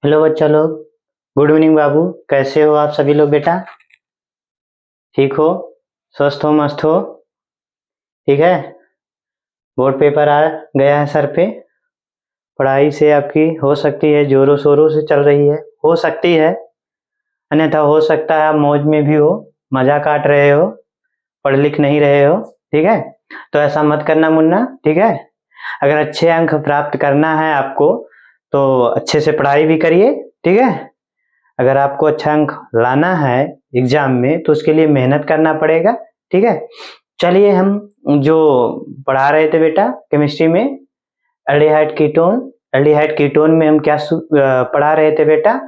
Hello बच्चा लोग। Good evening बाबू। कैसे हो आप सभी लोग बेटा? ठीक हो? स्वस्थ हो? मस्त हो? ठीक है। बोर्ड पेपर आ गया है सर पे। पढ़ाई से आपकी हो सकती है जोरों शोरों से चल रही है, हो सकती है, अन्यथा हो सकता है आप मौज में भी हो, मजा काट रहे हो, पढ़ लिख नहीं रहे हो। ठीक है, तो ऐसा मत करना मुन्ना। ठीक है, अगर अच्छे अंक प्राप्त करना है आपको तो अच्छे से पढ़ाई भी करिए। ठीक है, अगर आपको अच्छा अंक लाना है एग्जाम में तो उसके लिए मेहनत करना पड़ेगा। ठीक है, चलिए हम जो पढ़ा रहे थे बेटा केमिस्ट्री में एल्डिहाइड कीटोन, एल्डिहाइड कीटोन में हम क्या पढ़ा रहे थे बेटा?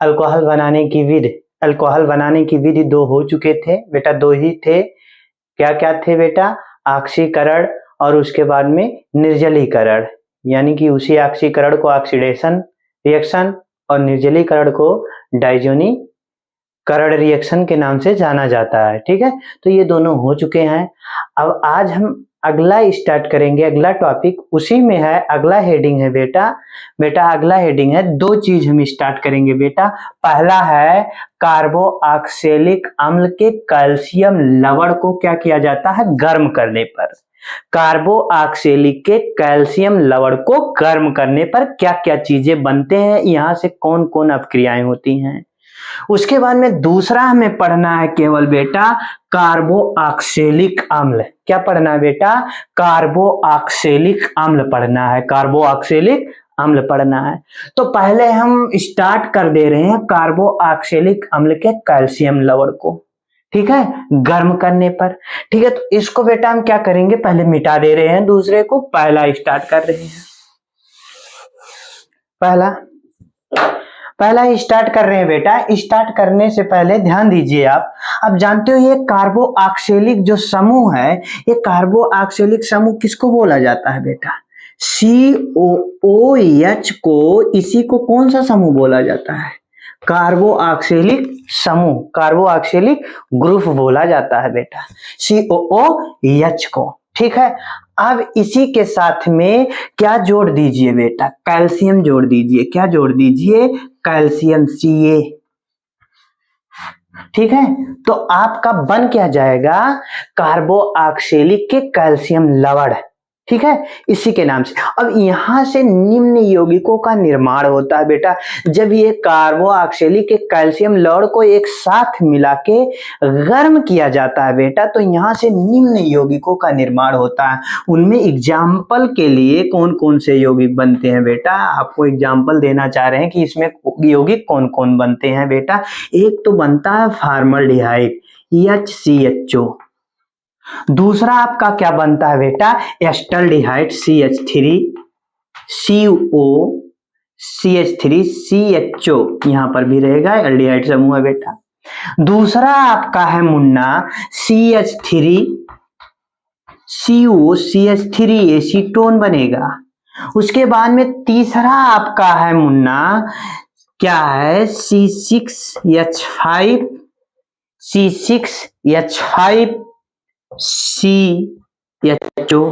अल्कोहल बनाने की विधि। अल्कोहल बनाने की विधि दो हो चुके थे बेटा, दो ही थे। क्या क्या थे बेटा? ऑक्सीकरण और उसके बाद में निर्जलीकरण, यानी कि उसी ऑक्सीकरण को ऑक्सीडेशन रिएक्शन और निर्जलीकरण को डाइजोनीकरण रिएक्शन के नाम से जाना जाता है। ठीक है, तो ये दोनों हो चुके हैं। अब आज हम अगला स्टार्ट करेंगे, अगला टॉपिक उसी में है, अगला हेडिंग है बेटा। अगला हेडिंग है, दो चीज हम स्टार्ट करेंगे बेटा। पहला है कार्बोक्सिलिक अम्ल के कैल्शियम लवण को क्या किया जाता है गर्म करने पर। कार्बोक्सिलिक के कैल्शियम लवण को गर्म करने पर क्या क्या चीजें बनते हैं, यहां से कौन कौन अपक्रियाएं होती हैं। उसके बाद में दूसरा हमें पढ़ना है केवल बेटा कार्बोक्सिलिक अम्ल। क्या पढ़ना है बेटा? कार्बोक्सिलिक अम्ल पढ़ना है, कार्बोक्सिलिक अम्ल पढ़ना है। तो पहले हम स्टार्ट कर दे रहे हैं कार्बोक्सिलिक अम्ल के कैल्शियम लवण को। ठीक है, गर्म करने पर। ठीक है, तो इसको बेटा हम क्या करेंगे, पहले मिटा दे रहे हैं, दूसरे को पहला स्टार्ट कर रहे हैं। पहला स्टार्ट कर रहे हैं बेटा। स्टार्ट करने से पहले ध्यान दीजिए, आप जानते हो ये कार्बोक्सिलिक जो समूह है, ये कार्बोक्सिलिक समूह किसको बोला जाता है बेटा? COOH को, इसी को कौन सा समूह बोला जाता है? कार्बोक्सिलिक समूह, कार्बोक्सिलिक ग्रुप बोला जाता है बेटा COOH को। ठीक है, अब इसी के साथ में क्या जोड़ दीजिए बेटा? कैल्शियम जोड़ दीजिए। क्या जोड़ दीजिए? Calcium Ca। ठीक है, तो आपका बन क्या जाएगा? कार्बोक्सिलिक के कैल्शियम लवण। ठीक है, इसी के नाम से। अब यहां से निम्न यौगिकों का निर्माण होता है बेटा। जब ये कार्बोक्सिलिक के कैल्शियम लवण को एक साथ मिला के गर्म किया जाता है बेटा, तो यहां से निम्न यौगिकों का निर्माण होता है। उनमें एग्जाम्पल के लिए कौन कौन से यौगिक बनते हैं बेटा? आपको एग्जाम्पल देना चाह रहे हैं कि इसमें यौगिक कौन कौन बनते हैं बेटा। एक तो बनता है फॉर्मल्डिहाइड HCHO। दूसरा आपका क्या बनता है बेटा? Acetaldehyde CH3 CO CH3 CHO, यहां पर भी रहेगा, एल्डिहाइड समूह है बेटा। दूसरा आपका है Munna CH3 CO CH3 acetone बनेगा। उसके बाद में तीसरा आपका है मुन्ना क्या है? C6H5 CHO।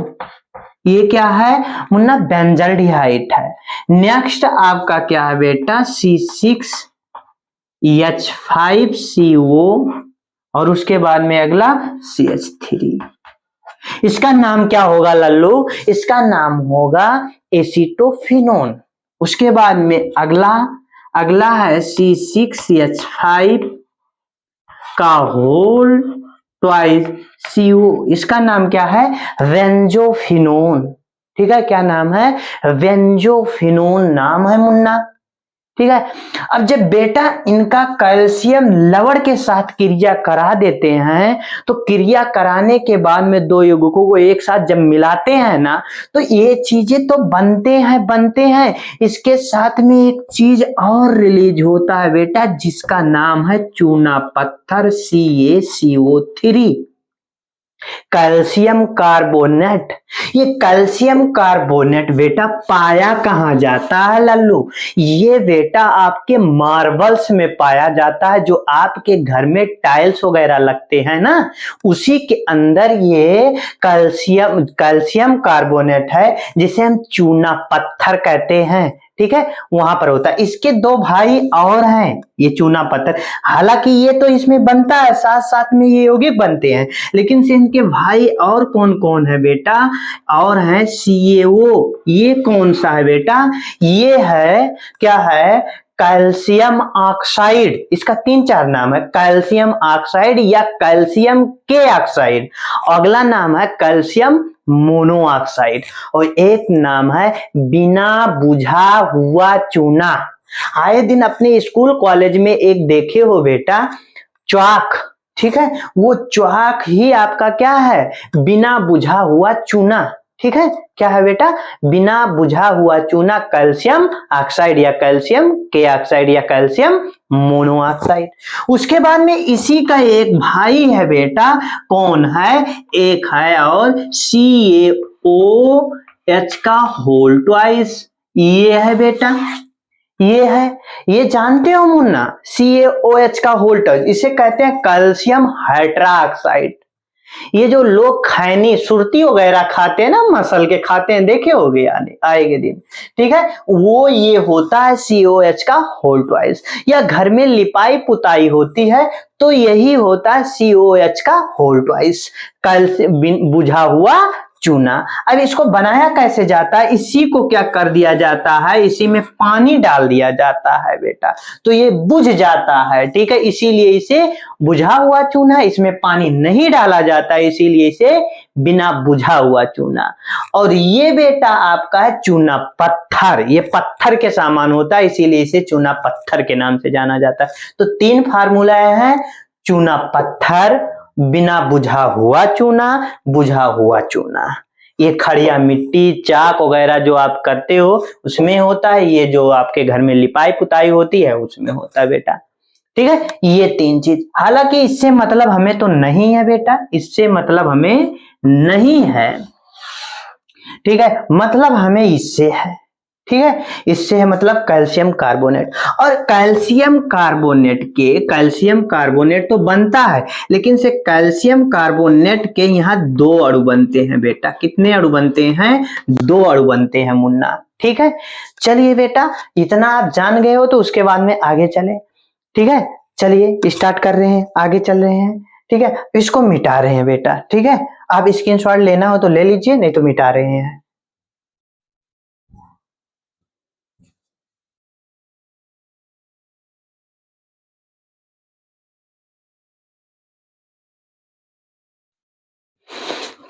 ये क्या है मुन्ना? बेंजल्डिहाइड है। नेक्स्ट आपका क्या है बेटा? C6H5CO और उसके बाद में अगला CH3। इसका नाम क्या होगा लल्लू? इसका नाम होगा एसीटोफिनोन। उसके बाद में अगला है C6H5 का होल ट्वाइस CO, इसका नाम क्या है? वेंजोफिनोन। ठीक है, क्या नाम है? वेंजोफिनोन नाम है मुन्ना। ठीक है, अब जब बेटा इनका कैल्शियम लवण के साथ क्रिया करा देते हैं, तो क्रिया कराने के बाद में दो यौगिकों को एक साथ जब मिलाते हैं ना, तो ये चीजें तो बनते हैं। इसके साथ में एक चीज और रिलीज होता है बेटा, जिसका नाम है चूना पत्थर CaCO3, कैल्शियम कार्बोनेट। ये कैल्शियम कार्बोनेट बेटा पाया कहां जाता है लल्लू? ये बेटा आपके मार्बल्स में पाया जाता है, जो आपके घर में टाइल्स वगैरह लगते हैं ना, उसी के अंदर ये कैल्शियम कार्बोनेट है, जिसे हम चूना पत्थर कहते हैं। ठीक है, वहां पर होता है। इसके दो भाई और हैं, ये चूना पत्थर, हालांकि ये तो इसमें बनता है, साथ साथ में ये यौगिक बनते हैं, लेकिन से इनके भाई और कौन कौन है बेटा, और है CaO। ये कौन सा है बेटा, ये है, क्या है, कैल्शियम ऑक्साइड। इसका 3-4 नाम है, कैल्शियम ऑक्साइड या कैल्शियम के ऑक्साइड, अगला नाम है कैल्शियम मोनोऑक्साइड, और एक नाम है बिना बुझा हुआ चूना। आए दिन अपने स्कूल कॉलेज में एक देखे हो बेटा, च्वाक, ठीक है, वो च्वाक ही आपका क्या है, बिना बुझा हुआ चूना, ठीक है, क्या है बेटा, बिना बुझा हुआ चूना, कैल्शियम ऑक्साइड या कैल्शियम के ऑक्साइड या कैल्शियम मोनोऑक्साइड। उसके बाद में इसी का एक भाई है बेटा, कौन है, एक है और CaOH का होल ट्वाइस, ये है बेटा, ये है, ये जानते हो मुन्ना, CaOH का होल ट्वाइस, इसे कहते हैं कैल्शियम हाइड्रोक्साइड। ये जो लोग खैनी सुरती वगैरह खाते हैं ना, मसल के खाते हैं, देखे होगे आने आएगे दिन, ठीक है, वो ये होता है CaOH का होल ट्वाइस। या घर में लिपाई पुताई होती है तो यही होता है CaOH का होल ट्वाइस, कैल्शियम बुझा हुआ चूना। अब इसको बनाया कैसे जाता है, इसी को क्या कर दिया जाता है, इसी में पानी डाल दिया जाता है बेटा, तो ये बुझ जाता है, ठीक है, इसीलिए इसे बुझा हुआ चूना, इसमें पानी नहीं डाला जाता है, इसीलिए इसे बिना बुझा हुआ चूना। और ये बेटा आपका है चूना पत्थर, ये पत्थर के सामान होता है, इसीलिए इसे चूना पत्थर के नाम से जाना जाता है। तो 3 फार्मूला है, चूना पत्थर, बिना बुझा हुआ चूना, बुझा हुआ चूना। ये खड़िया मिट्टी चाक वगैरह जो आप करते हो उसमें होता है, ये जो आपके घर में लिपाई पुताई होती है उसमें होता है बेटा, ठीक है, ये 3 चीज। हालांकि इससे मतलब हमें तो नहीं है बेटा, इससे मतलब हमें नहीं है, ठीक है, मतलब हमें इससे है, ठीक है, इससे है मतलब कैल्शियम कार्बोनेट। और कैल्शियम कार्बोनेट तो बनता है, लेकिन से कैल्शियम कार्बोनेट के यहाँ 2 अणु बनते हैं बेटा, कितने अणु बनते हैं, 2 अणु बनते हैं मुन्ना, ठीक है। चलिए बेटा, इतना आप जान गए हो तो उसके बाद में आगे चले, ठीक है, चलिए स्टार्ट कर रहे हैं, आगे चल रहे हैं, ठीक है, इसको मिटा रहे हैं बेटा, ठीक है, आप स्क्रीनशॉट लेना हो तो ले लीजिए, नहीं तो मिटा रहे हैं।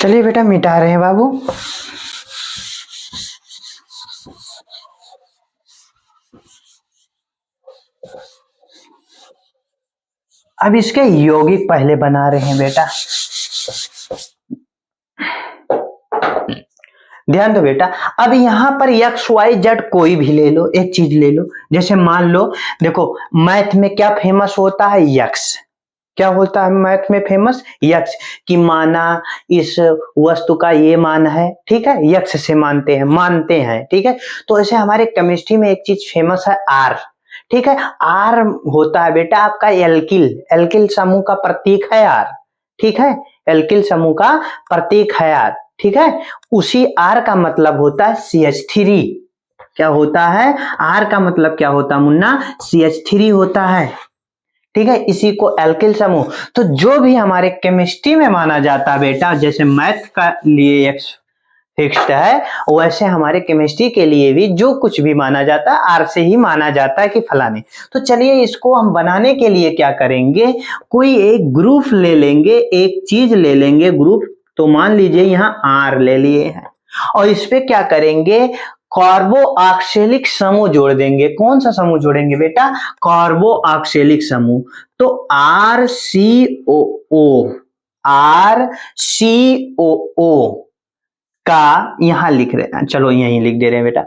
चलिए बेटा मिटा रहे हैं बाबू। अब इसके यौगिक पहले बना रहे हैं बेटा, ध्यान दो बेटा। अब यहां पर XYZ कोई भी ले लो, एक चीज ले लो, जैसे मान लो, देखो मैथ में क्या फेमस होता है, यक्स, क्या होता है मैथ में फेमस, यक्स, कि माना इस वस्तु का ये मान है, ठीक है, यक्स से मानते हैं, ठीक है। तो ऐसे हमारे केमिस्ट्री में एक चीज फेमस है आर, ठीक है, आर होता है बेटा आपका एल्किल समूह का प्रतीक है आर, ठीक है, एल्किल समूह का प्रतीक है आर, ठीक है। उसी आर का मतलब होता है CH3, क्या होता है, आर का मतलब क्या होता है मुन्ना, CH3 होता है, ठीक है, इसी को एल्किल समूह। तो जो भी हमारे केमिस्ट्री में माना जाता है बेटा, जैसे मैथ का लिए एक्स फिक्स्ड है, वैसे हमारे केमिस्ट्री के लिए भी जो कुछ भी माना जाता है आर से ही माना जाता है कि फलाने। तो चलिए इसको हम बनाने के लिए क्या करेंगे, कोई एक ग्रुप ले लेंगे, एक चीज ले लेंगे ग्रुप, तो मान लीजिए यहाँ आर ले लिए हैं, और इस पे क्या करेंगे, कार्बोऑक्सिलिक समूह जोड़ देंगे। कौन सा समूह जोड़ेंगे बेटा, कार्बोऑक्सिलिक समूह। तो RCOO का यहां लिख रहे हैं, चलो यहीं लिख दे रहे हैं बेटा,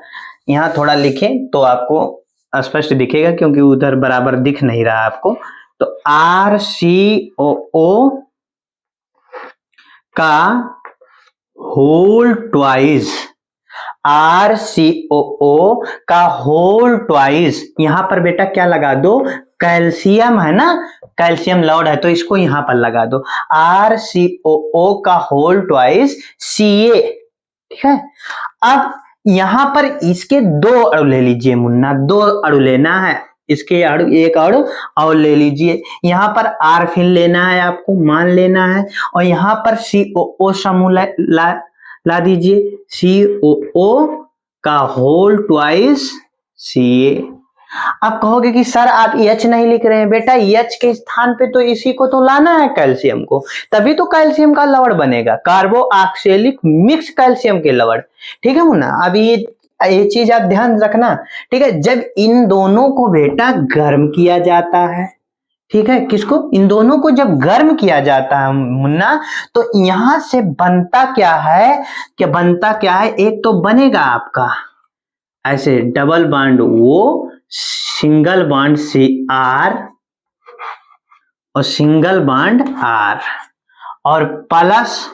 यहां थोड़ा लिखें तो आपको स्पष्ट दिखेगा, क्योंकि उधर बराबर दिख नहीं रहा आपको। तो RCOO का होल ट्वाइस, RCOO का होल ट्वाइस, यहां पर बेटा क्या लगा दो, कैल्शियम है ना, कैल्शियम लॉर्ड है तो इसको यहां पर लगा दो, RCOO का होल ट्वाइस Ca, ठीक है। अब यहां पर इसके 2 अणु ले लीजिए मुन्ना, 2 अणु लेना है, इसके अणु, एक अणु और ले लीजिए। यहाँ पर आर लेना है आपको, मान लेना है, और यहाँ पर COO समूह ला दीजिए, COO का होल ट्वाइस Ca। आप कहोगे कि सर आप H नहीं लिख रहे हैं, बेटा H के स्थान पे तो इसी को तो लाना है कैल्शियम को, तभी तो कैल्शियम का लवण बनेगा, कार्बो ऑक्सैलिक मिक्स कैल्शियम के लवण। ठीक है मुन्ना, अब ये चीज आप ध्यान रखना। ठीक है, जब इन दोनों को बेटा गर्म किया जाता है, ठीक है, किसको, इन दोनों को जब गर्म किया जाता है मुन्ना, तो यहां से बनता क्या है, एक तो बनेगा आपका ऐसे double bond O, single bond Cr और सिंगल बॉन्ड R, और प्लस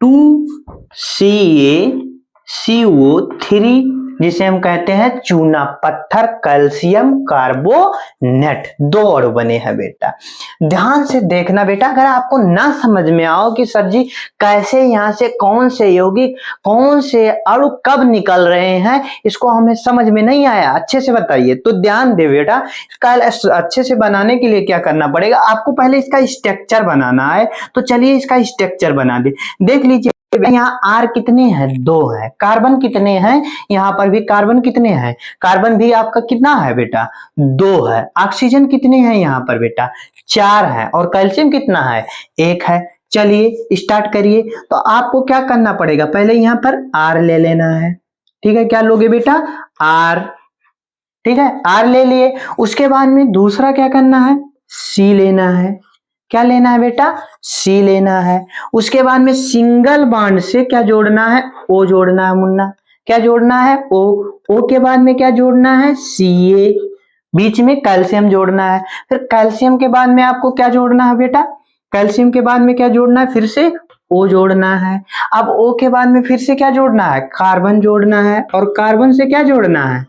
2CaCO3, जिसे हम कहते हैं चूना पत्थर कैल्शियम कार्बोनेट, 2 अणु बने हैं बेटा। ध्यान से देखना बेटा, अगर आपको ना समझ में आओ कि सर जी कैसे यहाँ से कौन से यौगिक कौन से अणु कब निकल रहे हैं, इसको हमें समझ में नहीं आया, अच्छे से बताइए, तो ध्यान दे बेटा। इसका अच्छे से बनाने के लिए क्या करना पड़ेगा, आपको पहले इसका स्ट्रक्चर बनाना है। तो चलिए इसका स्ट्रक्चर बना दे, देख लीजिए यहाँ R कितने हैं, 2 है, कार्बन कितने हैं, यहाँ पर भी कार्बन कितने हैं, कार्बन भी आपका कितना है बेटा, 2 है, ऑक्सीजन कितने हैं यहाँ पर बेटा, 4 है, और कैल्शियम कितना है, 1 है। चलिए स्टार्ट करिए। तो आपको क्या करना पड़ेगा, पहले यहाँ पर R ले लेना है, ठीक है, क्या लोगे बेटा, R, ठीक है, R ले लिए। उसके बाद में दूसरा क्या करना है, C लेना है, क्या लेना है बेटा, C लेना है। उसके बाद में सिंगल बॉन्ड से क्या जोड़ना है, O जोड़ना है मुन्ना, क्या जोड़ना है, O के बाद में क्या जोड़ना है, Ca, बीच में कैल्शियम जोड़ना है। फिर कैल्शियम के बाद में आपको क्या जोड़ना है बेटा, कैल्शियम के बाद में क्या जोड़ना है, फिर से O जोड़ना है। अब O के बाद में फिर से क्या जोड़ना है, कार्बन जोड़ना है, और कार्बन से क्या जोड़ना है,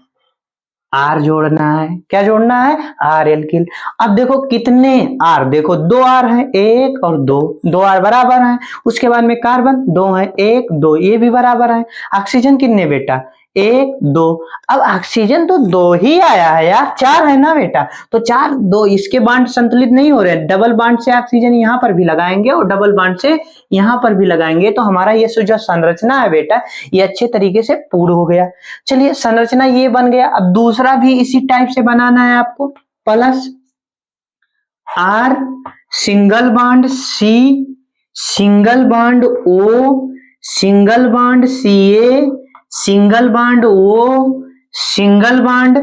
R जोड़ना है, क्या जोड़ना है, R एल्किल। अब देखो कितने R, देखो 2 R है, 1 और 2, 2 R बराबर है। उसके बाद में कार्बन 2 है, 1 2, ये भी बराबर है। ऑक्सीजन कितने बेटा, 1 2, अब ऑक्सीजन तो 2 ही आया है यार, 4 है ना बेटा, तो 4 2, इसके बांड संतुलित नहीं हो रहे, डबल बांड से ऑक्सीजन यहाँ पर भी लगाएंगे और डबल बांड से यहाँ पर भी लगाएंगे, तो हमारा ये जो संरचना है बेटा, ये अच्छे तरीके से पूर्ण हो गया। चलिए संरचना ये बन गया। अब दूसरा भी इसी टाइप से बनाना है आपको, plus R, single bond C, single bond O, single bond Ca, single bond O, single bond,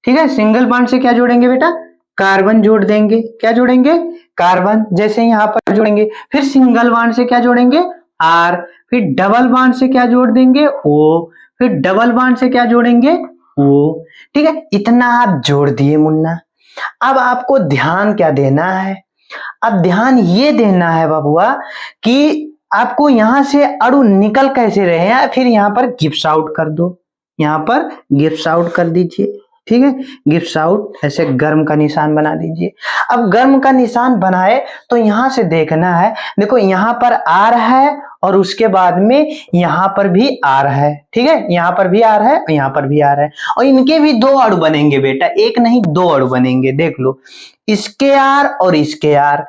ठीक है, सिंगल बॉन्ड से क्या जोड़ेंगे बेटा, कार्बन जोड़ देंगे, क्या जोड़ेंगे, कार्बन, जैसे यहाँ पर जोड़ेंगे। फिर सिंगल बॉन्ड से क्या जोड़ेंगे, R, फिर डबल बॉन्ड से क्या जोड़ देंगे, O, फिर डबल बॉन्ड से क्या जोड़ेंगे, O, ठीक है, इतना आप जोड़ दिए मुन्ना। अब आपको ध्यान क्या देना है, अब ध्यान ये देना है बाबुआ कि आपको यहां से अणु निकल कैसे रहे हैं, फिर यहाँ पर गिप्स आउट कर दो, यहाँ पर गिप्स आउट कर दीजिए, ठीक है, गिप्स आउट, ऐसे गर्म का निशान बना दीजिए। अब गर्म का निशान बनाए तो यहां से देखना है, देखो यहाँ पर R है और उसके बाद में यहाँ पर भी R है, ठीक है, यहाँ पर भी R है और यहाँ पर भी R है, और इनके भी 2 अणु बनेंगे बेटा, एक नहीं 2 अणु बनेंगे, देख लो, इसके R और इसके R,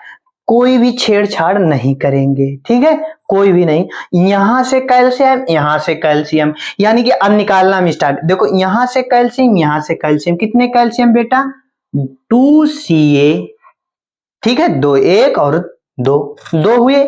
कोई भी छेड़छाड़ नहीं करेंगे, ठीक है, कोई भी नहीं। यहां से कैल्शियम, यहां से कैल्शियम, यानी कि अब निकालना हम स्टार्ट, देखो यहां से कैल्शियम, यहां से कैल्शियम, कितने कैल्शियम बेटा, 2Ca, ठीक है, 2 1 और 2 2 हुए।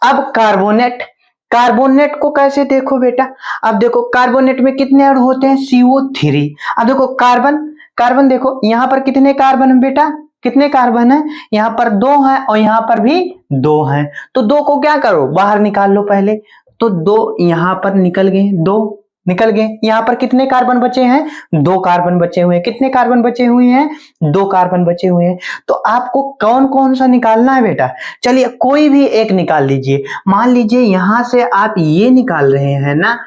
अब कार्बोनेट, कार्बोनेट को कैसे देखो बेटा, अब देखो कार्बोनेट में कितने अणु होते हैं, CO3। अब देखो कार्बन, कार्बन देखो यहाँ पर कितने कार्बन है बेटा, कितने कार्बन है, यहाँ पर 2 है और यहाँ पर भी 2 है, तो 2 को क्या करो, बाहर निकाल लो पहले, तो 2 यहाँ पर निकल गए, 2 निकल गए। यहाँ पर कितने कार्बन बचे हैं, 2 कार्बन बचे हुए हैं, कितने कार्बन बचे हुए हैं, 2 कार्बन बचे हुए हैं। तो आपको कौन कौन सा निकालना है बेटा, चलिए कोई भी एक निकाल लीजिए। मान लीजिए यहां से आप ये निकाल रहे हैं ना,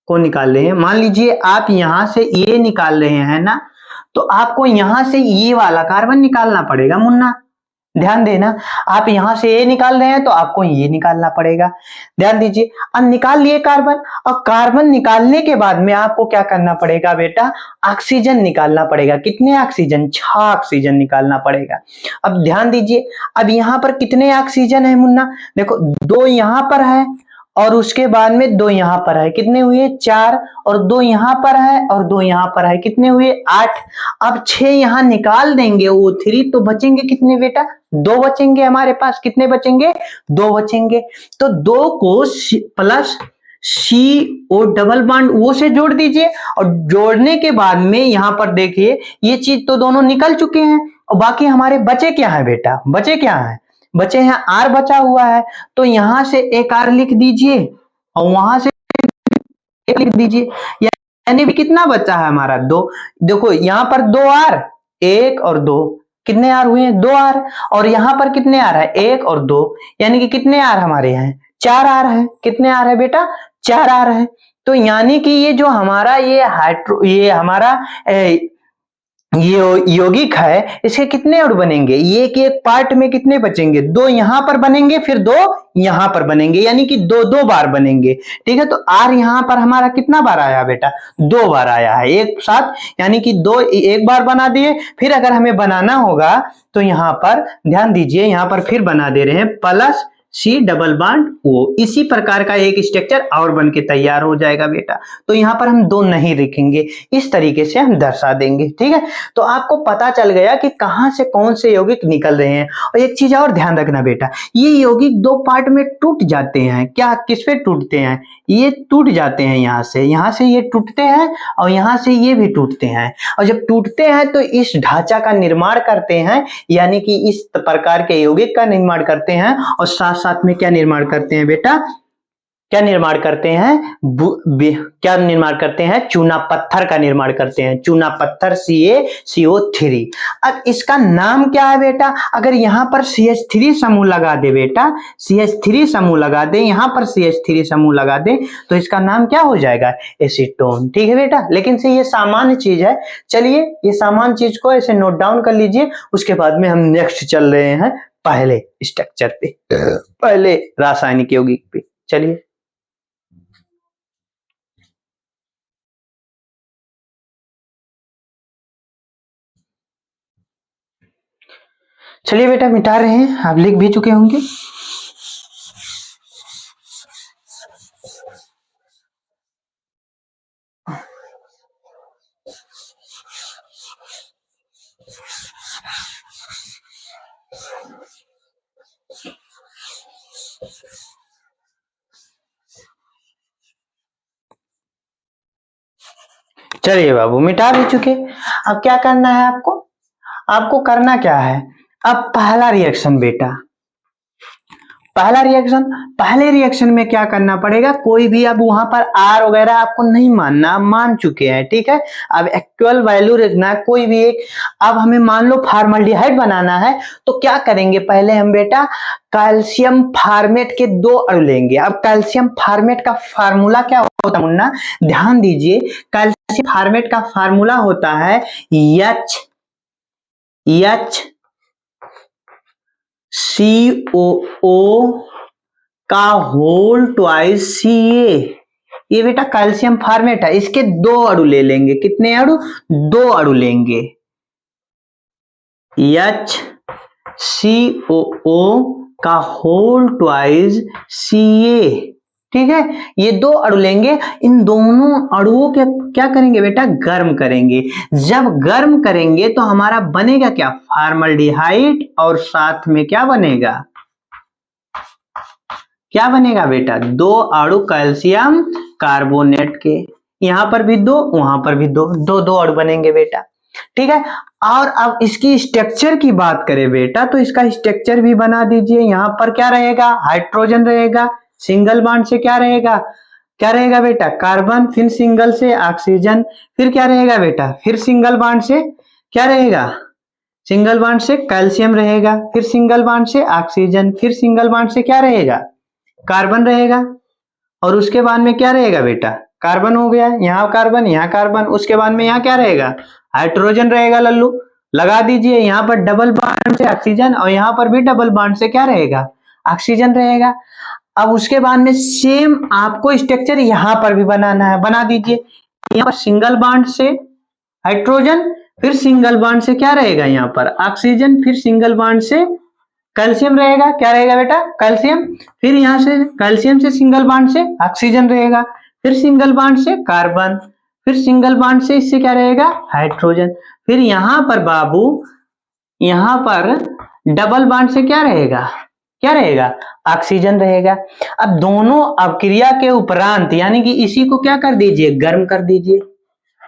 कौन निकाल रहे हैं, मान लीजिए आप यहां से ये निकाल रहे हैं ना, तो आपको यहां से ये वाला कार्बन निकालना पड़ेगा मुन्ना, ध्यान देना, आप यहां से ये निकाल रहे हैं तो आपको ये निकालना पड़ेगा। ध्यान दीजिए, अब निकाल लिए कार्बन, और कार्बन निकालने के बाद में आपको क्या करना पड़ेगा बेटा, ऑक्सीजन निकालना पड़ेगा। कितने ऑक्सीजन, 6 ऑक्सीजन निकालना पड़ेगा। अब ध्यान दीजिए, अब यहां पर कितने ऑक्सीजन है मुन्ना, देखो 2 यहां पर है और उसके बाद में 2 यहां पर है, कितने हुए 4, और 2 यहां पर है और 2 यहां पर है, कितने हुए 8। अब 6 यहां निकाल देंगे O3 तो बचेंगे कितने बेटा, 2 बचेंगे हमारे पास, कितने बचेंगे, 2 बचेंगे। तो 2 को प्लस CO डबल बॉन्ड वो से जोड़ दीजिए, और जोड़ने के बाद में यहां पर देखिए ये चीज तो दोनों निकल चुके हैं, और बाकी हमारे बचे क्या है बेटा, बचे क्या है, बचे हैं R बचा हुआ है, तो यहां से एक R लिख दीजिए और वहां से एक लिख दीजिए, यानी भी कितना बचा है हमारा 2। देखो यहां पर 2 R, 1 और 2, कितने R हुए, 2 R, और यहां पर कितने R है, 1 और 2, यानी कि कितने R हमारे हैं, 4 R है। कितने R है बेटा, 4 R है। तो यानी कि ये जो हमारा ये हमारा ये यौगिक है, इसके कितने अणु बनेंगे, ये कि एक पार्ट में कितने बचेंगे, 2 यहां पर बनेंगे, फिर 2 यहां पर बनेंगे, यानी कि 2 बार बनेंगे। ठीक है, तो R यहां पर हमारा कितना बार आया बेटा, 2 बार आया है एक साथ, यानी कि 2 एक बार बना दिए। फिर अगर हमें बनाना होगा तो यहां पर ध्यान दीजिए, यहां पर फिर बना दे रहे हैं plus C double bond O, इसी प्रकार का एक स्ट्रक्चर और बन के तैयार हो जाएगा बेटा। तो यहां पर हम 2 नहीं लिखेंगे, इस तरीके से हम दर्शा देंगे। ठीक है, तो आपको पता चल गया कि कहां से कौन से यौगिक निकल रहे हैं। और एक चीज और ध्यान रखना बेटा, ये यौगिक 2 पार्ट में टूट जाते हैं, क्या किस पे टूटते हैं, ये टूट जाते हैं, यहां से ये टूटते हैं और यहां से ये भी टूटते हैं। और जब टूटते हैं तो इस ढांचा का निर्माण करते हैं, यानी कि इस प्रकार के यौगिक का निर्माण करते हैं, और साथ साथ में क्या निर्माण करते हैं बेटा, क्या निर्माण करते हैं, क्या निर्माण करते हैं, चूना पत्थर का निर्माण करते हैं, चूना पत्थर CaCO3। अब इसका नाम क्या है बेटा, अगर यहां पर CH3 समूह लगा दे बेटा, CH3 समूह लगा दे, यहां पर CH3 समूह लगा दे, तो इसका नाम क्या हो जाएगा, एसीटोन। ठीक है बेटा, लेकिन से ये सामान्य चीज है। चलिए ये सामान्य चीज को ऐसे नोट डाउन कर लीजिए, उसके बाद में हम नेक्स्ट चल रहे हैं पहले स्ट्रक्चर पे, पहले रासायनिक यौगिक पे। चलिए चलिए बेटा मिटा रहे हैं, आप लिख भी चुके होंगे। चलिए बाबू मिटा भी चुके। अब क्या करना है आपको, आपको करना क्या है, अब पहला रिएक्शन बेटा, पहला रिएक्शन, पहले रिएक्शन में क्या करना पड़ेगा, कोई भी अब वहां पर R वगैरह आपको नहीं मानना, आप मान चुके हैं। ठीक है, अब एक्चुअल वैल्यू रखना है कोई भी एक। अब हमें मान लो फॉर्मल्डिहाइड बनाना है, तो क्या करेंगे, पहले हम बेटा कैल्शियम फार्मेट के 2 अणु लेंगे। अब कैल्शियम फार्मेट का फार्मूला क्या होता है मुन्ना, ध्यान दीजिए, कैल्शियम फार्मेट का फार्मूला होता है H COO का होल ट्वाइस Ca। ये बेटा कैल्शियम फार्मेट है, इसके 2 अणु ले लेंगे, कितने अणु, 2 अणु लेंगे, HCOO का होल ट्वाइस Ca। ठीक है, ये 2 अणु लेंगे, इन दोनों अणुओं के क्या करेंगे बेटा, गर्म करेंगे। जब गर्म करेंगे तो हमारा बनेगा क्या, फॉर्मल्डिहाइड, और साथ में क्या बनेगा, क्या बनेगा बेटा, 2 अणु कैल्शियम कार्बोनेट के, यहां पर भी 2, वहां पर भी 2, 2 अणु बनेंगे बेटा। ठीक है, और अब इसकी स्ट्रक्चर की बात करें बेटा, तो इसका स्ट्रक्चर भी बना दीजिए। यहां पर क्या रहेगा, हाइड्रोजन रहेगा, सिंगल बॉन्ड से क्या रहेगा, क्या रहेगा बेटा, कार्बन, फिर सिंगल से ऑक्सीजन, फिर क्या रहेगा बेटा, फिर सिंगल बॉन्ड से क्या रहेगा, सिंगल बॉन्ड से कैल्शियम रहेगा, फिर सिंगल बॉन्ड से ऑक्सीजन, फिर सिंगल बॉन्ड से क्या रहेगा, कार्बन रहेगा, और उसके बाद में क्या रहेगा बेटा, कार्बन हो गया, यहाँ कार्बन, यहाँ कार्बन, उसके बाद में यहाँ क्या रहेगा, हाइड्रोजन रहेगा लल्लू, लगा दीजिए, यहाँ पर डबल बॉन्ड से ऑक्सीजन और यहाँ पर भी डबल बॉन्ड से क्या रहेगा, ऑक्सीजन रहेगा। अब उसके बाद में सेम आपको स्ट्रक्चर यहाँ पर भी बनाना है, बना दीजिए। यहाँ पर सिंगल बॉन्ड से हाइड्रोजन, फिर सिंगल बॉन्ड से क्या रहेगा, यहाँ पर ऑक्सीजन, फिर सिंगल बॉन्ड से कैल्शियम रहेगा। क्या रहेगा बेटा, कैल्शियम। फिर यहाँ से कैल्शियम से सिंगल बॉन्ड से ऑक्सीजन रहेगा, फिर सिंगल बॉन्ड से कार्बन, फिर सिंगल बॉन्ड से इससे क्या रहेगा, हाइड्रोजन। फिर यहाँ पर बाबू, यहाँ पर डबल बॉन्ड से क्या रहेगा, क्या रहेगा, ऑक्सीजन रहेगा। अब दोनों अपक्रिया के उपरांत यानी कि इसी को क्या कर दीजिए, गर्म कर दीजिए।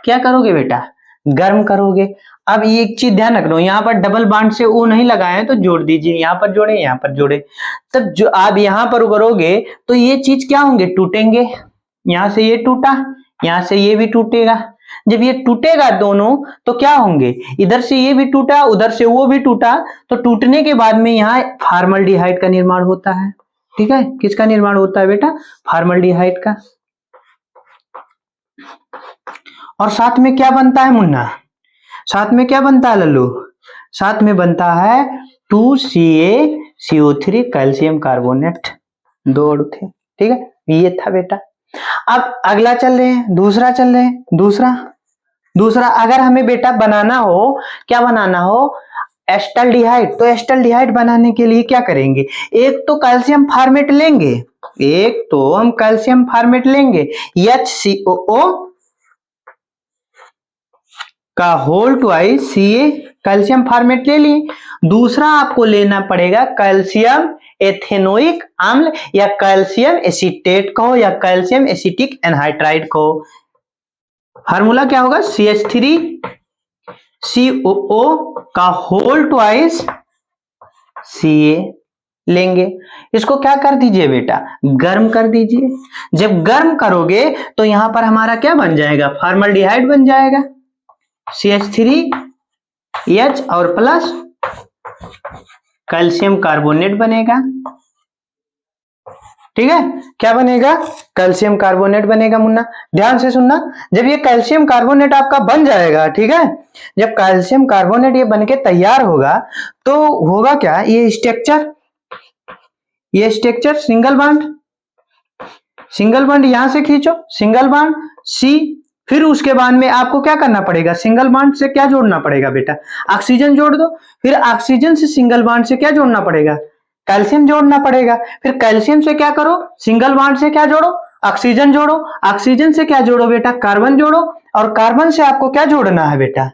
क्या करोगे बेटा, गर्म करोगे। अब ये एक चीज ध्यान रखना, यहाँ पर डबल बॉन्ड से ओ नहीं लगाए तो जोड़ दीजिए, यहाँ पर जोड़े, यहाँ पर जोड़े। तब जो आप यहाँ पर करोगे तो ये चीज क्या होंगे, टूटेंगे। यहाँ से ये टूटा, यहाँ से ये भी टूटेगा। जब ये टूटेगा दोनों तो क्या होंगे, इधर से ये भी टूटा, उधर से वो भी टूटा, तो टूटने के बाद में यहाँ फॉर्मल्डिहाइड का निर्माण होता है। ठीक है, किसका निर्माण होता है बेटा, फॉर्मल्डिहाइड का। और साथ में क्या बनता है मुन्ना, साथ में क्या बनता है लल्लू, साथ में बनता है 2CaCO3 कैल्शियम कार्बोनेट, दो अणु थे। ठीक है, ये था बेटा। अब अगला चल रहे हैं, दूसरा चल रहे हैं, दूसरा अगर हमें बेटा बनाना हो, क्या बनाना हो, एस्टल्डिहाइड। तो एस्टल्डिहाइड बनाने के लिए क्या करेंगे, एक तो कैल्शियम फॉर्मेट लेंगे, एक तो हम कैल्शियम फॉर्मेट लेंगे HCOO का whole twice Ca, calcium formate ले लिए। दूसरा आपको लेना पड़ेगा कैल्शियम एथेनोइक अम्ल या कैल्शियम एसीटेट को या कैल्शियम एसिटिक एनहाइड्राइड को। फार्मूला क्या होगा, CH3COO का होल ट्वाइस Ca लेंगे। इसको क्या कर दीजिए बेटा, गर्म कर दीजिए। जब गर्म करोगे तो यहां पर हमारा क्या बन जाएगा, फॉर्मल्डिहाइड बन जाएगा। CH3H और प्लस कैल्शियम कार्बोनेट बनेगा। ठीक है, क्या बनेगा, कैल्शियम कार्बोनेट बनेगा। मुन्ना ध्यान से सुनना, जब ये कैल्शियम कार्बोनेट आपका बन जाएगा, ठीक है, जब कैल्शियम कार्बोनेट ये बनके तैयार होगा तो होगा क्या, ये स्ट्रक्चर सिंगल बॉन्ड यहां से खींचो, सिंगल बॉन्ड सी। फिर उसके बाद में आपको क्या करना पड़ेगा, सिंगल बॉन्ड से क्या जोड़ना पड़ेगा बेटा, ऑक्सीजन जोड़ दो। फिर ऑक्सीजन से सिंगल बॉन्ड से क्या जोड़ना पड़ेगा, कैल्शियम जोड़ना पड़ेगा। फिर कैल्शियम से क्या करो, सिंगल बॉन्ड से क्या जोड़ो, ऑक्सीजन जोड़ो। ऑक्सीजन से क्या जोड़ो बेटा, कार्बन जोड़ो। और कार्बन से आपको क्या जोड़ना है बेटा,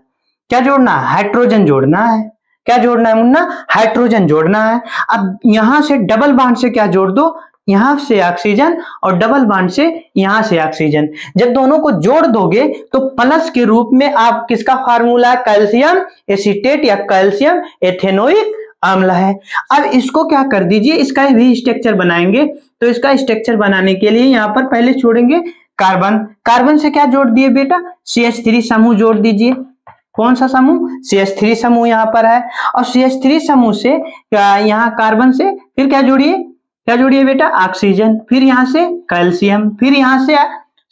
क्या जोड़ना है, हाइड्रोजन जोड़ना है। क्या जोड़ना है मुन्ना, हाइड्रोजन जोड़ना है। अब यहां से डबल बॉन्ड से क्या जोड़ दो, यहां से ऑक्सीजन और डबल बॉन्ड से यहां से ऑक्सीजन। जब दोनों को जोड़ दोगे तो प्लस के रूप में आप किसका फार्मूला है, कैल्शियम एसीटेट या कैल्शियम एथेनोइक अम्ल है। अब इसको क्या कर दीजिए, इसका भी स्ट्रक्चर बनाएंगे। तो इसका स्ट्रक्चर बनाने के लिए यहां पर पहले छोड़ेंगे कार्बन। कार्बन से क्या जोड़ दिए बेटा, CH3 समूह जोड़ दीजिए। कौन सा समूह, CH3 समूह यहाँ पर है। और CH3 समूह से यहाँ कार्बन से फिर क्या जोड़िए, क्या जोड़िए बेटा, ऑक्सीजन। फिर यहां से कैल्शियम, फिर यहां से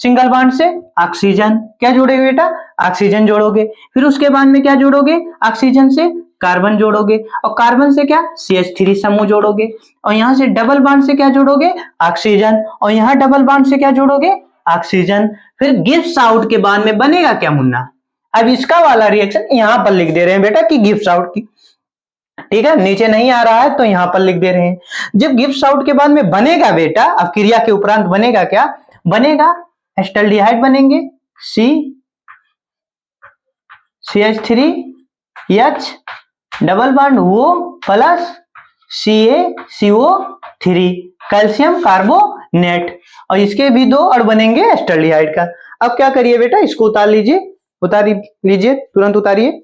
सिंगल बॉन्ड से ऑक्सीजन। क्या जोड़ोगे बेटा, ऑक्सीजन जोड़ोगे। फिर उसके बाद में क्या जोड़ोगे, ऑक्सीजन से कार्बन जोड़ोगे और कार्बन से क्या, CH3 समूह जोड़ोगे। और यहां से डबल बॉन्ड से क्या जोड़ोगे, ऑक्सीजन। और यहाँ डबल बॉन्ड से क्या जोड़ोगे, ऑक्सीजन। फिर गिब्स आउट के बाद में बनेगा क्या मुन्ना, अब इसका वाला रिएक्शन यहां पर लिख दे रहे हैं बेटा कि गिब्स आउट की। ठीक है, नीचे नहीं आ रहा है तो यहां पर लिख दे रहे हैं। जब गिब्स आउट के बाद में बनेगा बेटा, अब क्रिया के उपरांत बनेगा क्या, बनेगा एस्टल्डिहाइड बनेंगे, CH3H डबल बॉन्ड वो प्लस CaCO3 कैल्शियम कार्बोनेट। और इसके भी दो अणु बनेंगे एस्टल्डिहाइड का। अब क्या करिए बेटा, इसको उतार लीजिए, उतार लीजिए, तुरंत उतारिए।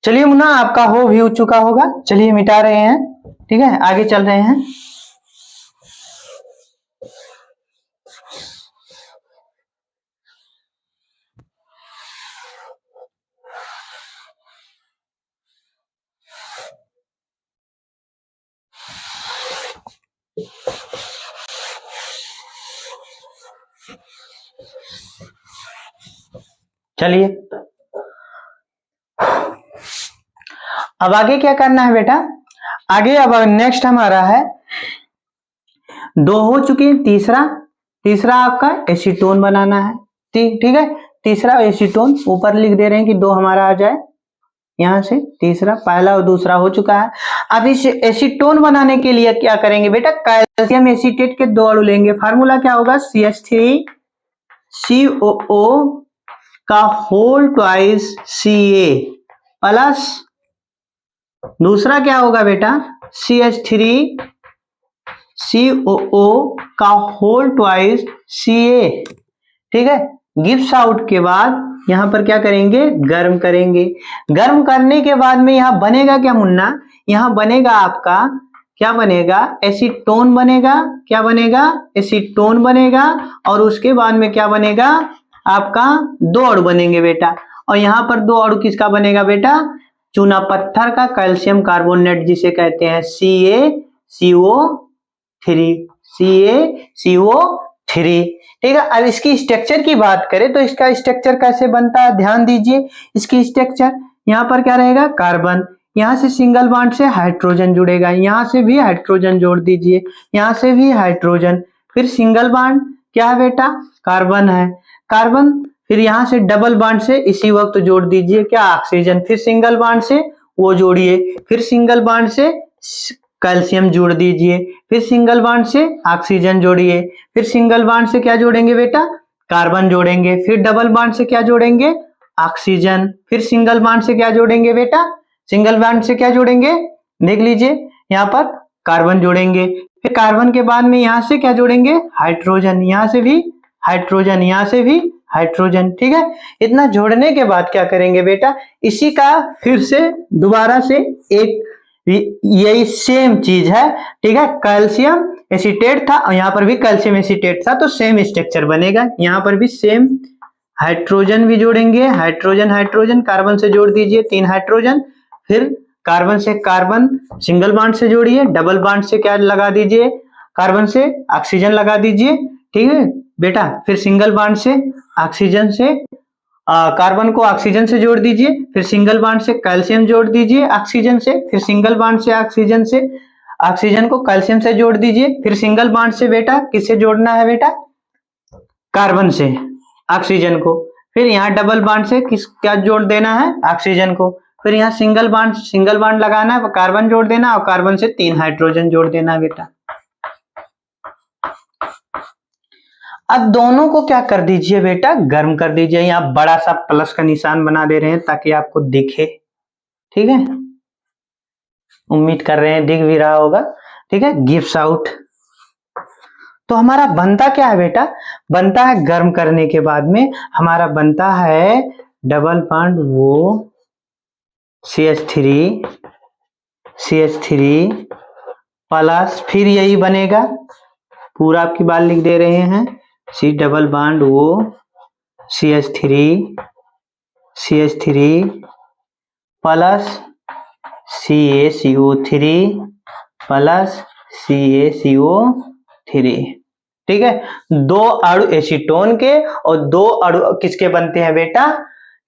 चलिए मुन्ना, आपका हो भी हो चुका होगा, चलिए मिटा रहे हैं। ठीक है, आगे चल रहे हैं। चलिए अब आगे क्या करना है बेटा, आगे अब नेक्स्ट हमारा है, दो हो चुके, तीसरा आपका एसीटोन बनाना है। ठीक है, तीसरा एसीटोन ऊपर लिख दे रहे हैं कि दो हमारा आ जाए यहां से, तीसरा, पहला और दूसरा हो चुका है। अब इस एसीटोन बनाने के लिए क्या करेंगे बेटा, कैल्शियम एसीटेट के दो अणु लेंगे, फार्मूला क्या होगा, CH3COO का होल ट्वाइस Ca प्लस दूसरा क्या होगा बेटा, CH3COO का होल ट्वाइस Ca। ठीक है, गिव्स आउट के बाद यहां पर क्या करेंगे, गर्म करेंगे। गर्म करने के बाद में यहां बनेगा क्या मुन्ना, यहां बनेगा आपका, क्या बनेगा, एसीटोन बनेगा। क्या बनेगा, एसीटोन बनेगा। और उसके बाद में क्या बनेगा, आपका दो अणु बनेंगे बेटा। और यहां पर दो अणु किसका बनेगा बेटा, चूना पत्थर का, कैल्शियम कार्बोनेट जिसे कहते हैं CaCO3। ठीक है, अब इसकी स्ट्रक्चर की बात करें तो इसका स्ट्रक्चर कैसे बनता है, ध्यान दीजिए। इसकी स्ट्रक्चर यहाँ पर क्या रहेगा, कार्बन, यहां से सिंगल बॉन्ड से हाइड्रोजन जुड़ेगा, यहां से भी हाइड्रोजन जोड़ दीजिए, यहां से भी हाइड्रोजन, फिर सिंगल बॉन्ड क्या है बेटा, कार्बन है, कार्बन, फिर यहां से डबल बॉन्ड से इसी वक्त जोड़ दीजिए क्या, ऑक्सीजन, फिर सिंगल बॉन्ड से वो जोड़िए, फिर सिंगल बॉन्ड से कैल्शियम जोड़ दीजिए, फिर सिंगल बॉन्ड से ऑक्सीजन जोड़िए, फिर सिंगल बॉन्ड से क्या जोड़ेंगे बेटा, कार्बन जोड़ेंगे, फिर डबल बॉन्ड से क्या जोड़ेंगे, ऑक्सीजन, फिर सिंगल बॉन्ड से क्या जोड़ेंगे बेटा, सिंगल बॉन्ड से क्या जोड़ेंगे, देख लीजिए यहाँ पर कार्बन जोड़ेंगे, फिर कार्बन के बाद में यहां से क्या जोड़ेंगे, हाइड्रोजन, यहां से भी हाइड्रोजन, यहां से भी हाइड्रोजन। ठीक है, इतना जोड़ने के बाद क्या करेंगे बेटा, इसी का फिर से दोबारा से एक यही सेम चीज है। ठीक है, कैल्शियम एसीटेट था और यहाँ पर भी कैल्शियम एसीटेट था, तो सेम स्ट्रक्चर बनेगा, यहाँ पर भी सेम, हाइड्रोजन भी जोड़ेंगे, हाइड्रोजन हाइड्रोजन, कार्बन से जोड़ दीजिए 3 हाइड्रोजन, फिर कार्बन से कार्बन सिंगल बॉन्ड से जोड़िए, डबल बॉन्ड से क्या लगा दीजिए, कार्बन से ऑक्सीजन लगा दीजिए। ठीक है बेटा, फिर सिंगल बॉन्ड से ऑक्सीजन से कार्बन को ऑक्सीजन से जोड़ दीजिए, फिर सिंगल बॉन्ड से कैल्शियम जोड़ दीजिए ऑक्सीजन से, फिर सिंगल बॉन्ड से ऑक्सीजन को कैल्शियम से जोड़ दीजिए, फिर सिंगल बॉन्ड से बेटा किससे जोड़ना है बेटा, कार्बन से ऑक्सीजन को, फिर यहाँ डबल बॉन्ड से क्या जोड़ देना है, ऑक्सीजन को, फिर यहाँ सिंगल बॉन्ड लगाना है, कार्बन जोड़ देना और कार्बन से 3 हाइड्रोजन जोड़ देना है बेटा। अब दोनों को क्या कर दीजिए बेटा, गर्म कर दीजिए, यहाँ बड़ा सा प्लस का निशान बना दे रहे हैं ताकि आपको दिखे। ठीक है, उम्मीद कर रहे हैं दिख भी रहा होगा। ठीक है, गिव्स आउट, तो हमारा बनता क्या है बेटा, बनता है गर्म करने के बाद में हमारा बनता है डबल बॉन्ड वो CH3 प्लस, फिर यही बनेगा, पूरा आपकी बात लिख दे रहे हैं, C डबल बॉन्ड वो CH3 plus CaCO3 plus CaCO3। ठीक है, दो अणु एसीटोन के और दो अणु किसके बनते हैं बेटा,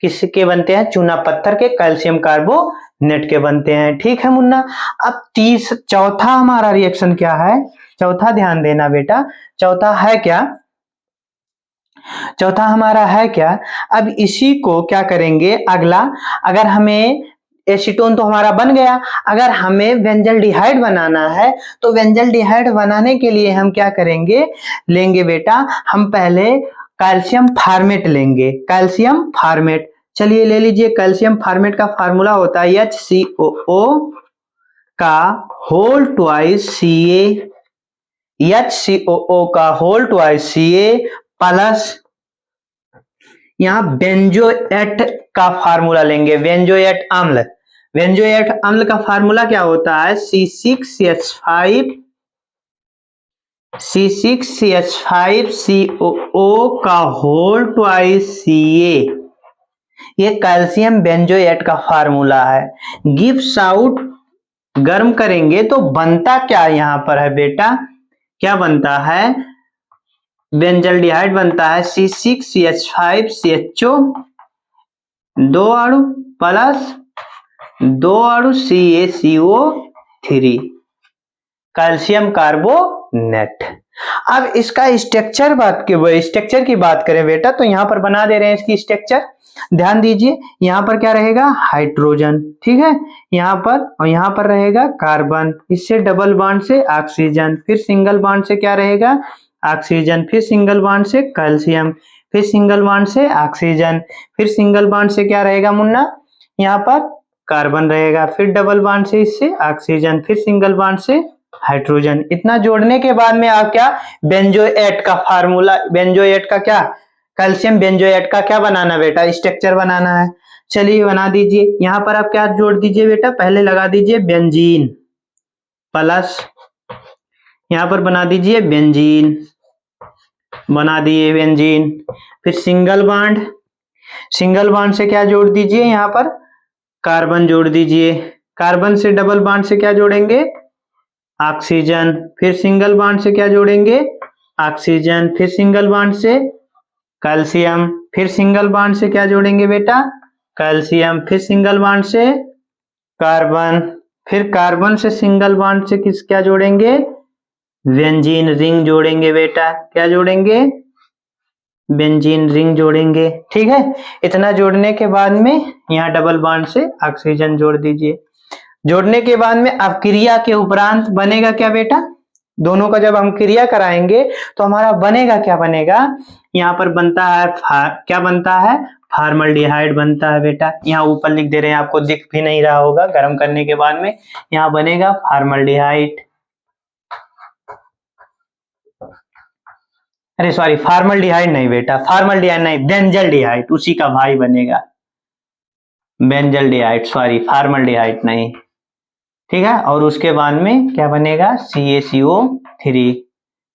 किसके बनते हैं, चूना पत्थर के, कैल्शियम कार्बोनेट के बनते हैं। ठीक है मुन्ना, अब चौथा हमारा रिएक्शन क्या है, चौथा ध्यान देना बेटा, चौथा है क्या, चौथा हमारा है क्या, अब इसी को क्या करेंगे अगला, अगर हमें एसीटोन तो हमारा बन गया, अगर हमें बेंजल्डिहाइड बनाना है तो बेंजल्डिहाइड बनाने के लिए हम क्या करेंगे, लेंगे बेटा, हम पहले कैल्शियम फार्मेट लेंगे, कैल्शियम फार्मेट, चलिए ले लीजिए, कैल्शियम फार्मेट का फार्मूला होता है HCOO का होल ट्वाइस Ca, HCOO का होल ट्वाइस Ca प्लस यहां बेंजोएट का फार्मूला लेंगे, बेंजोएट अम्ल, बेंजोएट अम्ल का फार्मूला क्या होता है, C6H5COO का होल ट्वाइस Ca, ये कैल्शियम बेंजोएट का फार्मूला है। गिव्स आउट, गर्म करेंगे तो बनता क्या यहां पर है बेटा, क्या बनता है, बेंजल्डिहाइड बनता है C6CH5CHO, 2 अणु प्लस 2 अणु CaCO3, कैल्शियम कार्बोनेट। अब इसका स्ट्रक्चर की बात करें बेटा, तो यहाँ पर बना दे रहे हैं इसकी स्ट्रक्चर। ध्यान दीजिए, यहाँ पर क्या रहेगा, हाइड्रोजन, ठीक है, यहाँ पर, और यहाँ पर रहेगा कार्बन, इससे डबल बॉन्ड से ऑक्सीजन, फिर सिंगल बॉन्ड से क्या रहेगा, ऑक्सीजन, फिर सिंगल बॉन्ड से कैल्शियम, फिर सिंगल बॉन्ड से ऑक्सीजन, फिर सिंगल बॉन्ड से क्या रहेगा मुन्ना, यहाँ पर कार्बन रहेगा, फिर डबल बॉन्ड से इससे ऑक्सीजन, फिर सिंगल बॉन्ड से हाइड्रोजन। इतना जोड़ने के बाद में आप क्या, बेंजोएट का फार्मूला, बेंजोएट का क्या, कैल्शियम बेंजोएट का क्या बनाना बेटा, स्ट्रक्चर बनाना है। चलिए बना दीजिए। यहाँ पर आप क्या जोड़ दीजिए बेटा, पहले लगा दीजिए बेंजीन प्लस, यहाँ पर बना दीजिए बेंजीन, बना दिए बेंजीन, फिर सिंगल बॉन्ड से क्या जोड़ दीजिए, यहाँ पर कार्बन जोड़ दीजिए, कार्बन से डबल बॉन्ड से क्या जोड़ेंगे, ऑक्सीजन, फिर सिंगल बॉन्ड से क्या जोड़ेंगे, ऑक्सीजन, फिर सिंगल बॉन्ड से कैल्शियम, फिर सिंगल बॉन्ड से क्या जोड़ेंगे बेटा, कैल्शियम, फिर सिंगल बॉन्ड से कार्बन, फिर कार्बन से सिंगल बॉन्ड से क्या जोड़ेंगे, बेंजीन रिंग जोड़ेंगे बेटा, क्या जोड़ेंगे, बेंजीन रिंग जोड़ेंगे, ठीक है। इतना जोड़ने के बाद में यहाँ डबल बॉन्ड से ऑक्सीजन जोड़ दीजिए। जोड़ने के बाद में अब क्रिया के उपरांत बनेगा क्या बेटा, दोनों का जब हम क्रिया कराएंगे तो हमारा बनेगा क्या, बनेगा यहाँ पर बनता है क्या बनता है, फार्मल्डिहाइड बनता है बेटा। यहाँ ऊपर लिख दे रहे हैं, आपको दिख भी नहीं रहा होगा, गर्म करने के बाद में यहाँ बनेगा फार्मल्डिहाइड, अरे सॉरी फार्मल्डिहाइड नहीं बेटा, फार्मल्डिहाइड नहीं, बेंजल्डिहाइड, उसी का भाई बनेगा बेंजल्डिहाइड, सॉरी फार्मल्डिहाइड नहीं, ठीक है। और उसके बाद में क्या बनेगा, CaCO3,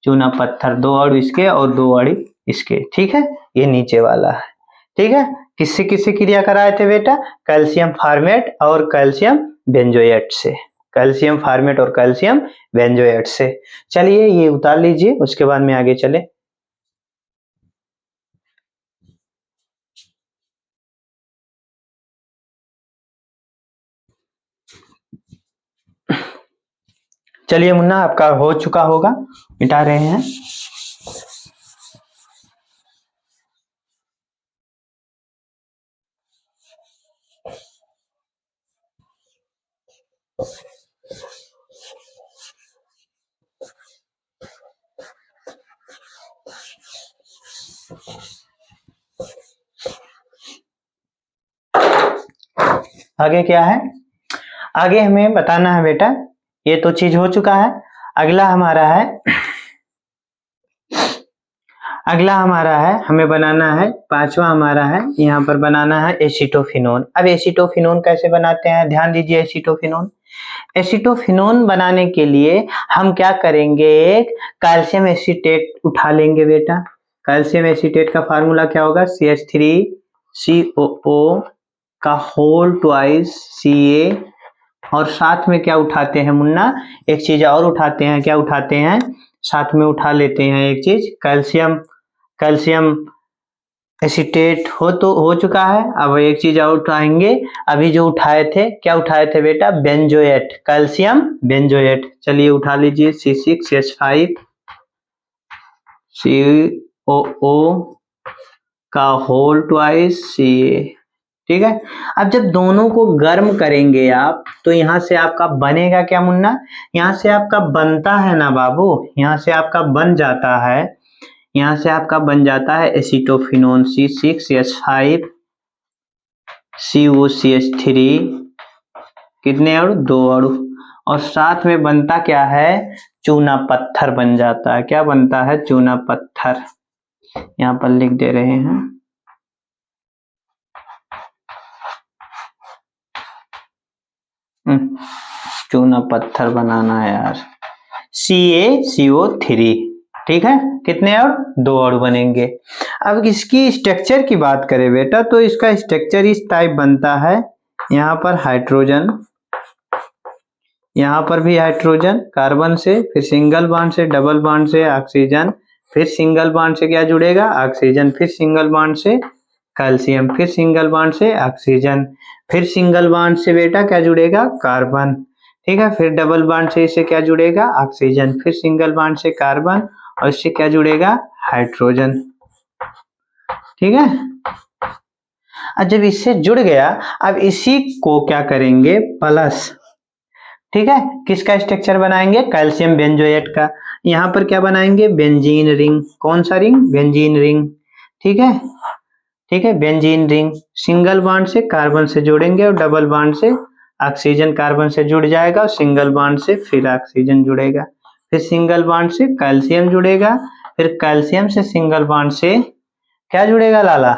चूना पत्थर, 2 अणु इसके और 2 अणु इसके, ठीक है, ये नीचे वाला है, ठीक है। किससे किससे क्रिया कराए थे बेटा, कैल्शियम फॉर्मेट और कैल्शियम बेंजोएट से, कैल्शियम फॉर्मेट और कैल्शियम बेंजोएट से। चलिए ये उतार लीजिए, उसके बाद में आगे चले। चलिए मुन्ना, आपका हो चुका होगा, मिटा रहे हैं। आगे क्या है, आगे हमें बताना है बेटा, ये तो चीज हो चुका है। अगला हमारा है हमें बनाना है, पांचवा हमारा है, यहाँ पर बनाना है एसीटोफिनोन। अब एसीटोफिनोन कैसे बनाते हैं, ध्यान दीजिए। एसीटोफिनोन बनाने के लिए हम क्या करेंगे, एक कैल्शियम एसीटेट उठा लेंगे बेटा। कैल्शियम एसीटेट का फार्मूला क्या होगा, CH3COO का होल ट्वाइस Ca, और साथ में क्या उठाते हैं मुन्ना, एक चीज और उठाते हैं, क्या उठाते हैं, साथ में उठा लेते हैं एक चीज, कैल्शियम एसीटेट हो चुका है। अब एक चीज और उठाएंगे, अभी जो उठाए थे, क्या उठाए थे बेटा, बेंजोएट, कैल्शियम बेंजोएट। चलिए उठा लीजिए, C6H5COO का होल ट्वाइस Ca, ठीक है। अब जब दोनों को गर्म करेंगे आप, तो यहाँ से आपका बनेगा क्या मुन्ना, यहाँ से आपका बनता है ना बाबू, यहाँ से आपका बन जाता है, यहाँ से आपका बन जाता है एसीटोफिनोन, C6H5COCH3, कितने अणु, 2 अणु, और साथ में बनता क्या है, चूना पत्थर बन जाता है। क्या बनता है, चूना पत्थर, यहाँ पर लिख दे रहे हैं, चूना पत्थर बनाना है यार, CaCO3, ठीक है। कितने अणु, 2 अणु बनेंगे। अब इसकी स्ट्रक्चर की बात करें बेटा, तो इसका स्ट्रक्चर इस टाइप बनता है, यहाँ पर हाइड्रोजन, यहाँ पर भी हाइड्रोजन कार्बन से, फिर सिंगल बॉन्ड से डबल बॉन्ड से ऑक्सीजन, फिर सिंगल बॉन्ड से क्या जुड़ेगा, ऑक्सीजन, फिर सिंगल बॉन्ड से कैल्शियम, फिर सिंगल बॉन्ड से ऑक्सीजन, फिर सिंगल बॉन्ड से बेटा क्या जुड़ेगा, कार्बन, ठीक है, फिर डबल बॉन्ड से इससे क्या जुड़ेगा, ऑक्सीजन, फिर सिंगल बॉन्ड से कार्बन और इससे क्या जुड़ेगा, हाइड्रोजन, ठीक है। अब जब इससे जुड़ गया, अब इसी को क्या करेंगे, प्लस, ठीक है, किसका स्ट्रक्चर बनाएंगे, कैल्शियम बेंजोएट का। यहाँ पर क्या बनाएंगे, बेंजीन रिंग, कौन सा रिंग, बेंजीन रिंग, ठीक है, ठीक है, बेंजीन रिंग, सिंगल बॉन्ड से कार्बन से जोड़ेंगे और डबल बॉन्ड से ऑक्सीजन कार्बन से जुड़ जाएगा और सिंगल बॉन्ड से फिर ऑक्सीजन जुड़ेगा, फिर सिंगल बॉन्ड से कैल्शियम जुड़ेगा, फिर कैल्शियम से सिंगल बॉन्ड से क्या जुड़ेगा लाला,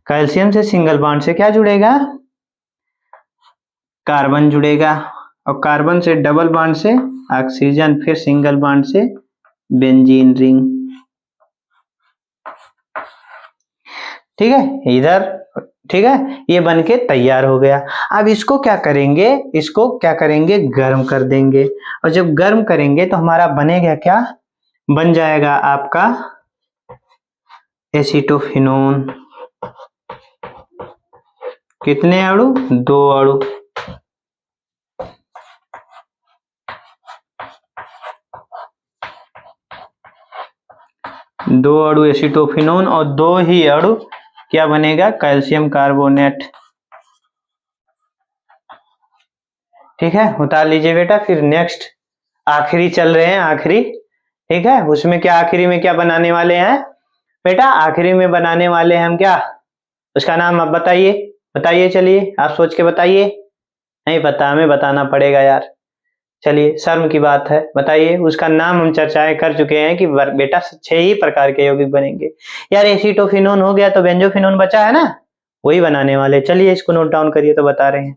कैल्शियम से सिंगल बॉन्ड से क्या जुड़ेगा, कार्बन जुड़ेगा और कार्बन से डबल बॉन्ड से ऑक्सीजन, फिर सिंगल बॉन्ड से बेंजीन रिंग, ठीक है, इधर, ठीक है, ये बनके तैयार हो गया। अब इसको क्या करेंगे, इसको क्या करेंगे, गर्म कर देंगे और जब गर्म करेंगे तो हमारा बनेगा क्या, बन जाएगा आपका एसीटोफिनोन, कितने अणु, 2 अणु, दो अणु एसीटोफिनोन और 2 ही अणु क्या बनेगा, कैल्शियम कार्बोनेट, ठीक है, उतार लीजिए बेटा। फिर नेक्स्ट आखिरी चल रहे हैं, आखिरी, ठीक है, उसमें क्या आखिरी में क्या बनाने वाले हैं बेटा, आखिरी में बनाने वाले हैं हम क्या, उसका नाम आप बताइए, बताइए, चलिए आप सोच के बताइए, नहीं पता, हमें बताना पड़ेगा यार, चलिए शर्म की बात है, बताइए, उसका नाम हम चर्चाएं कर चुके हैं कि बेटा 6 ही प्रकार के यौगिक बनेंगे यार, एसीटोफिनोन हो गया तो बेंजोफिनोन बचा है ना, वही बनाने वाले, चलिए इसको नोट डाउन करिए तो बता रहे हैं।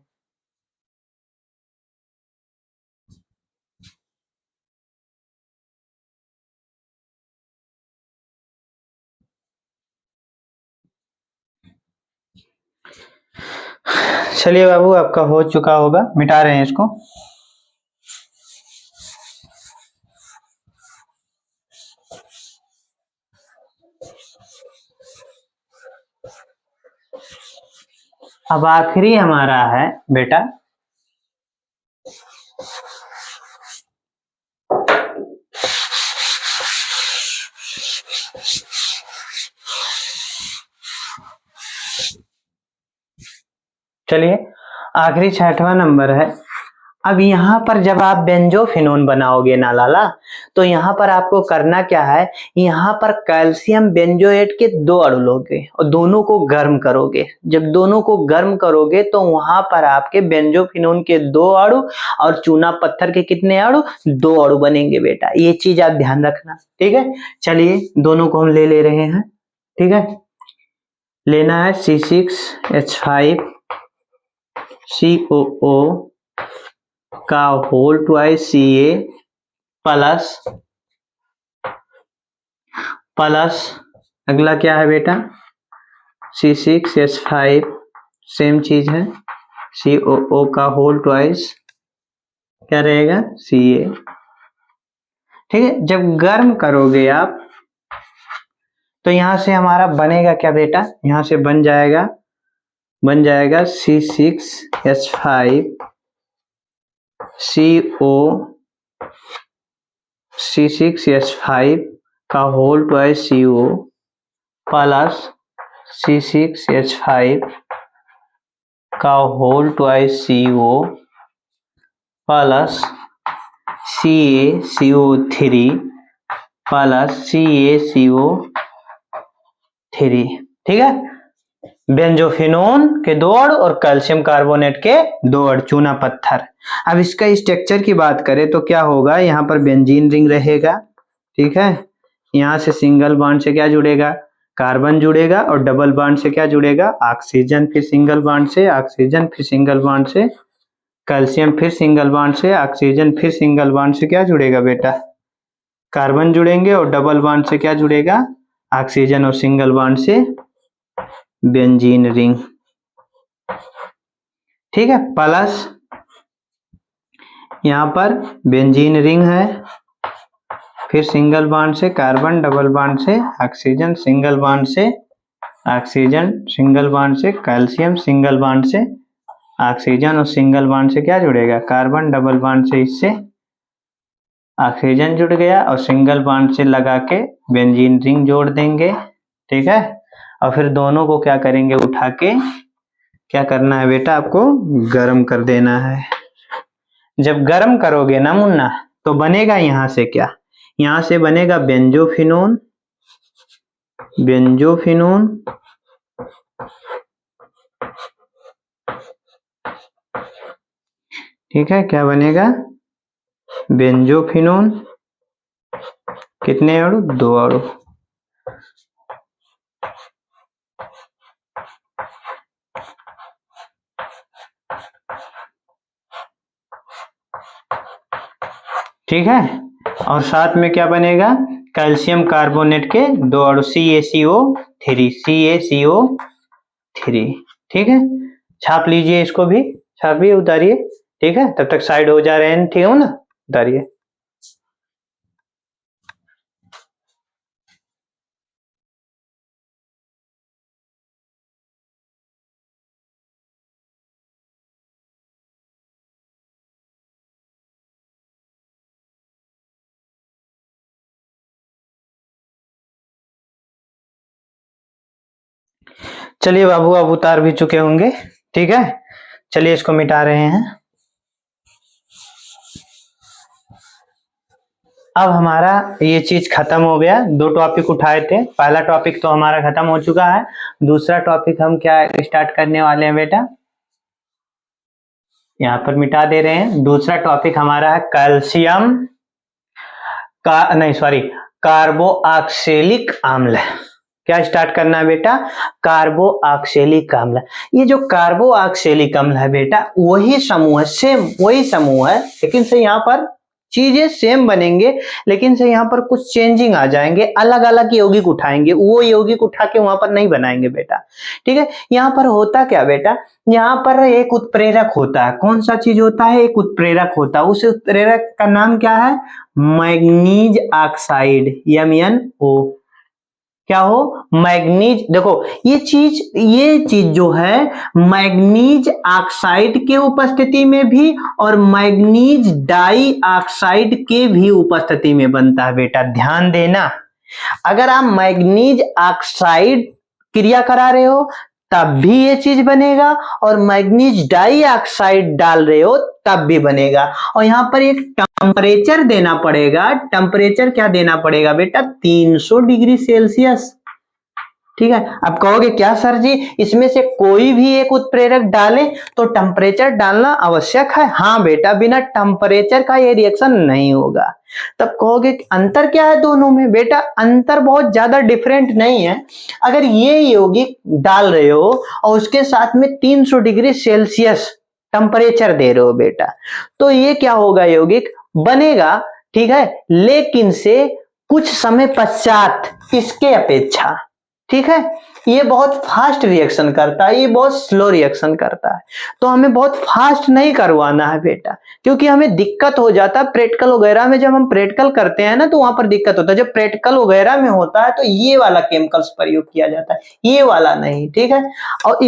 चलिए बाबू, आपका हो चुका होगा, मिटा रहे हैं इसको। अब आखिरी हमारा है बेटा चलिए आखिरी 6वां नंबर है। अब यहाँ पर जब आप बेंजोफिनोन बनाओगे ना लाला, तो यहाँ पर आपको करना क्या है, यहाँ पर कैल्शियम बेंजोएट के 2 अणु लोगे और दोनों को गर्म करोगे। जब दोनों को गर्म करोगे तो वहां पर आपके बेंजोफिनोन के 2 अणु और चूना पत्थर के कितने अणु, 2 अणु बनेंगे बेटा, ये चीज आप ध्यान रखना, ठीक है। चलिए दोनों को हम ले रहे हैं, ठीक है, लेना है C6H5 COO का होल ट्वाइस Ca प्लस अगला क्या है बेटा, C6H5 सेम चीज है, COO का होल ट्वाइस क्या रहेगा, Ca, ठीक है। जब गर्म करोगे आप तो यहां से हमारा बनेगा क्या बेटा, यहां से बन जाएगा C6H5 C6H5 का whole twice CO plus C6H5 का whole twice CO plus CaCO3 plus CaCO3, ठीक है। बेंजोफिनोन के 2 अणु और कैल्शियम कार्बोनेट के 2 अणु, चूना पत्थर। अब इसका स्ट्रक्चर की बात करें तो क्या होगा, यहाँ पर बेंजीन रिंग रहेगा, ठीक है, यहाँ से सिंगल बॉन्ड से क्या जुड़ेगा, कार्बन जुड़ेगा और डबल बॉन्ड से क्या जुड़ेगा, ऑक्सीजन, फिर सिंगल बॉन्ड से ऑक्सीजन, फिर सिंगल बॉन्ड से कैल्शियम, फिर सिंगल बॉन्ड से ऑक्सीजन, फिर सिंगल बॉन्ड से क्या जुड़ेगा बेटा, कार्बन जुड़ेंगे और डबल बॉन्ड से क्या जुड़ेगा, ऑक्सीजन और सिंगल बॉन्ड से बेंजीन रिंग, ठीक है। प्लस यहाँ पर बेंजीन रिंग है फिर सिंगल बॉन्ड से कार्बन, डबल बॉन्ड से ऑक्सीजन, सिंगल बॉन्ड से ऑक्सीजन, सिंगल बॉन्ड से कैल्शियम, सिंगल बॉन्ड से ऑक्सीजन और सिंगल बॉन्ड से क्या जुड़ेगा, कार्बन, डबल बॉन्ड से इससे ऑक्सीजन जुड़ गया और सिंगल बॉन्ड से लगा के बेंजीन रिंग जोड़ देंगे, ठीक है। और फिर दोनों को क्या करेंगे, उठा के क्या करना है बेटा, आपको गर्म कर देना है। जब गर्म करोगे ना मुन्ना, तो बनेगा यहाँ से क्या, यहाँ से बनेगा बेंजोफिनोन, बेंजोफिनोन, ठीक है। क्या बनेगा, बेंजोफिनोन, कितने अणु, 2 अणु। ठीक है। और साथ में क्या बनेगा, कैल्शियम कार्बोनेट के 2 अणु, CaCO3, CaCO3, ठीक है। छाप लीजिए, इसको भी छापिए, उतारिए, ठीक है। तब तक साइड हो जा रहे हैं, ठीक है ना, उतारिए। चलिए बाबू, अब उतार भी चुके होंगे, ठीक है। चलिए इसको मिटा रहे हैं। अब हमारा ये चीज खत्म हो गया, 2 टॉपिक उठाए थे, पहला टॉपिक तो हमारा खत्म हो चुका है। दूसरा टॉपिक हम क्या स्टार्ट करने वाले हैं बेटा, यहाँ पर मिटा दे रहे हैं। दूसरा टॉपिक हमारा है कैल्शियम का, नहीं सॉरी, कार्बोऑक्सिलिक अम्ल। क्या स्टार्ट करना है बेटा, कार्बोऑक्सिलिक अम्ल। ये जो कार्बोऑक्सिलिक अम्ल है बेटा, वही समूह है, सेम वही समूह है, लेकिन से यहाँ पर चीजें सेम बनेंगे, लेकिन से यहाँ पर कुछ चेंजिंग आ जाएंगे, अलग अलग यौगिक उठाएंगे, वो यौगिक उठा के वहां पर नहीं बनाएंगे बेटा, ठीक है। यहाँ पर होता क्या बेटा, यहाँ पर एक उत्प्रेरक होता है। कौन सा चीज होता है, एक उत्प्रेरक होता है। उस उत्प्रेरक का नाम क्या है, मैग्नीज ऑक्साइड, MnO। क्या हो, मैग्नीज। देखो ये चीज जो है मैग्नीज ऑक्साइड के उपस्थिति में भी और मैग्नीज डाई ऑक्साइड के भी उपस्थिति में बनता है बेटा, ध्यान देना। अगर आप मैग्नीज ऑक्साइड क्रिया करा रहे हो तब भी ये चीज बनेगा, और मैग्नीज डाई ऑक्साइड डाल रहे हो तब भी बनेगा। और यहाँ पर एक टेम्परेचर देना पड़ेगा। टेम्परेचर क्या देना पड़ेगा बेटा, 300 डिग्री सेल्सियस, ठीक है। अब कहोगे क्या सर जी, इसमें से कोई भी एक उत्प्रेरक डालें तो टेम्परेचर डालना आवश्यक है। हाँ बेटा, बिना टेम्परेचर का ये रिएक्शन नहीं होगा। तब कहोगे अंतर क्या है दोनों में, बेटा अंतर बहुत ज्यादा डिफरेंट नहीं है। अगर ये यौगिक डाल रहे हो और उसके साथ में 300 डिग्री सेल्सियस टेम्परेचर दे रहे हो बेटा, तो ये क्या होगा, यौगिक बनेगा, ठीक है, लेकिन से कुछ समय पश्चात इसके अपेक्षा, ठीक है। ये बहुत फास्ट रिएक्शन करता है, ये बहुत स्लो रिएक्शन करता है, तो हमें बहुत फास्ट नहीं करवाना है बेटा, क्योंकि हमें दिक्कत हो जाता है प्रैक्टिकल वगैरह में। जब हम प्रैक्टिकल करते हैं ना तो वहां पर दिक्कत होता है। जब प्रैक्टिकल वगैरह में होता है तो ये वाला केमिकल्स प्रयोग किया जाता है, ये वाला नहीं, ठीक है। और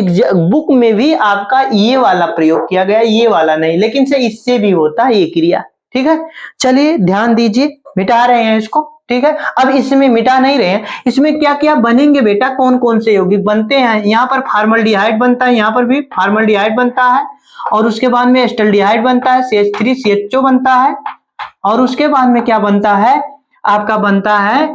बुक में भी आपका ये वाला प्रयोग किया गया, ये वाला नहीं, लेकिन से इससे भी होता है ये क्रिया, ठीक है। चलिए ध्यान दीजिए, मिटा रहे हैं इसको, ठीक है। अब इसमें मिटा नहीं रहे हैं, इसमें क्या क्या बनेंगे बेटा, कौन कौन से यौगिक बनते हैं। यहाँ पर फार्मल्डिहाइड बनता है, यहाँ पर भी फार्मल्डिहाइड बनता है, और उसके बाद में एस्टल्डिहाइड बनता है, CH3CHO बनता है, और उसके बाद में क्या बनता है आपका, बनता है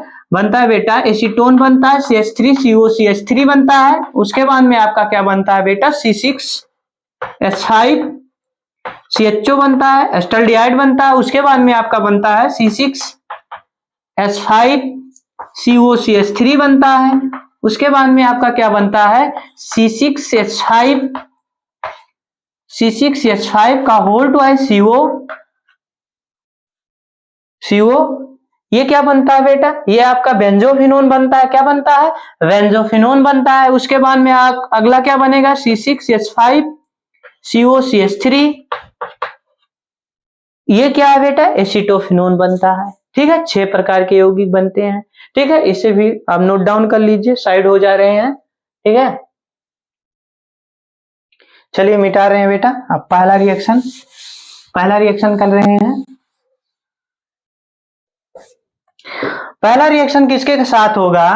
बेटा एसीटोन बनता है, CH3COCH3 बनता है। उसके बाद में आपका क्या बनता है बेटा, C6H5CHO बनता है, एस्टल्डिहाइड बनता है। उसके बाद में आपका बनता है C6H5COCH3 बनता है। उसके बाद में आपका क्या बनता है, C6H5 का होल ट्वाइस CO। ये क्या बनता है बेटा, ये आपका बेंजोफिनोन बनता है। क्या बनता है, बेंजोफिनोन बनता है। उसके बाद में अगला क्या बनेगा, C6H5COCH3। ये क्या है बेटा, एसिटोफिनोन बनता है, ठीक है, 6 प्रकार के यौगिक बनते हैं। ठीक है, इसे भी आप नोट डाउन कर लीजिए, साइड हो जा रहे हैं। ठीक है, चलिए मिटा रहे हैं बेटा। अब पहला रिएक्शन कर रहे हैं। पहला रिएक्शन किसके साथ होगा?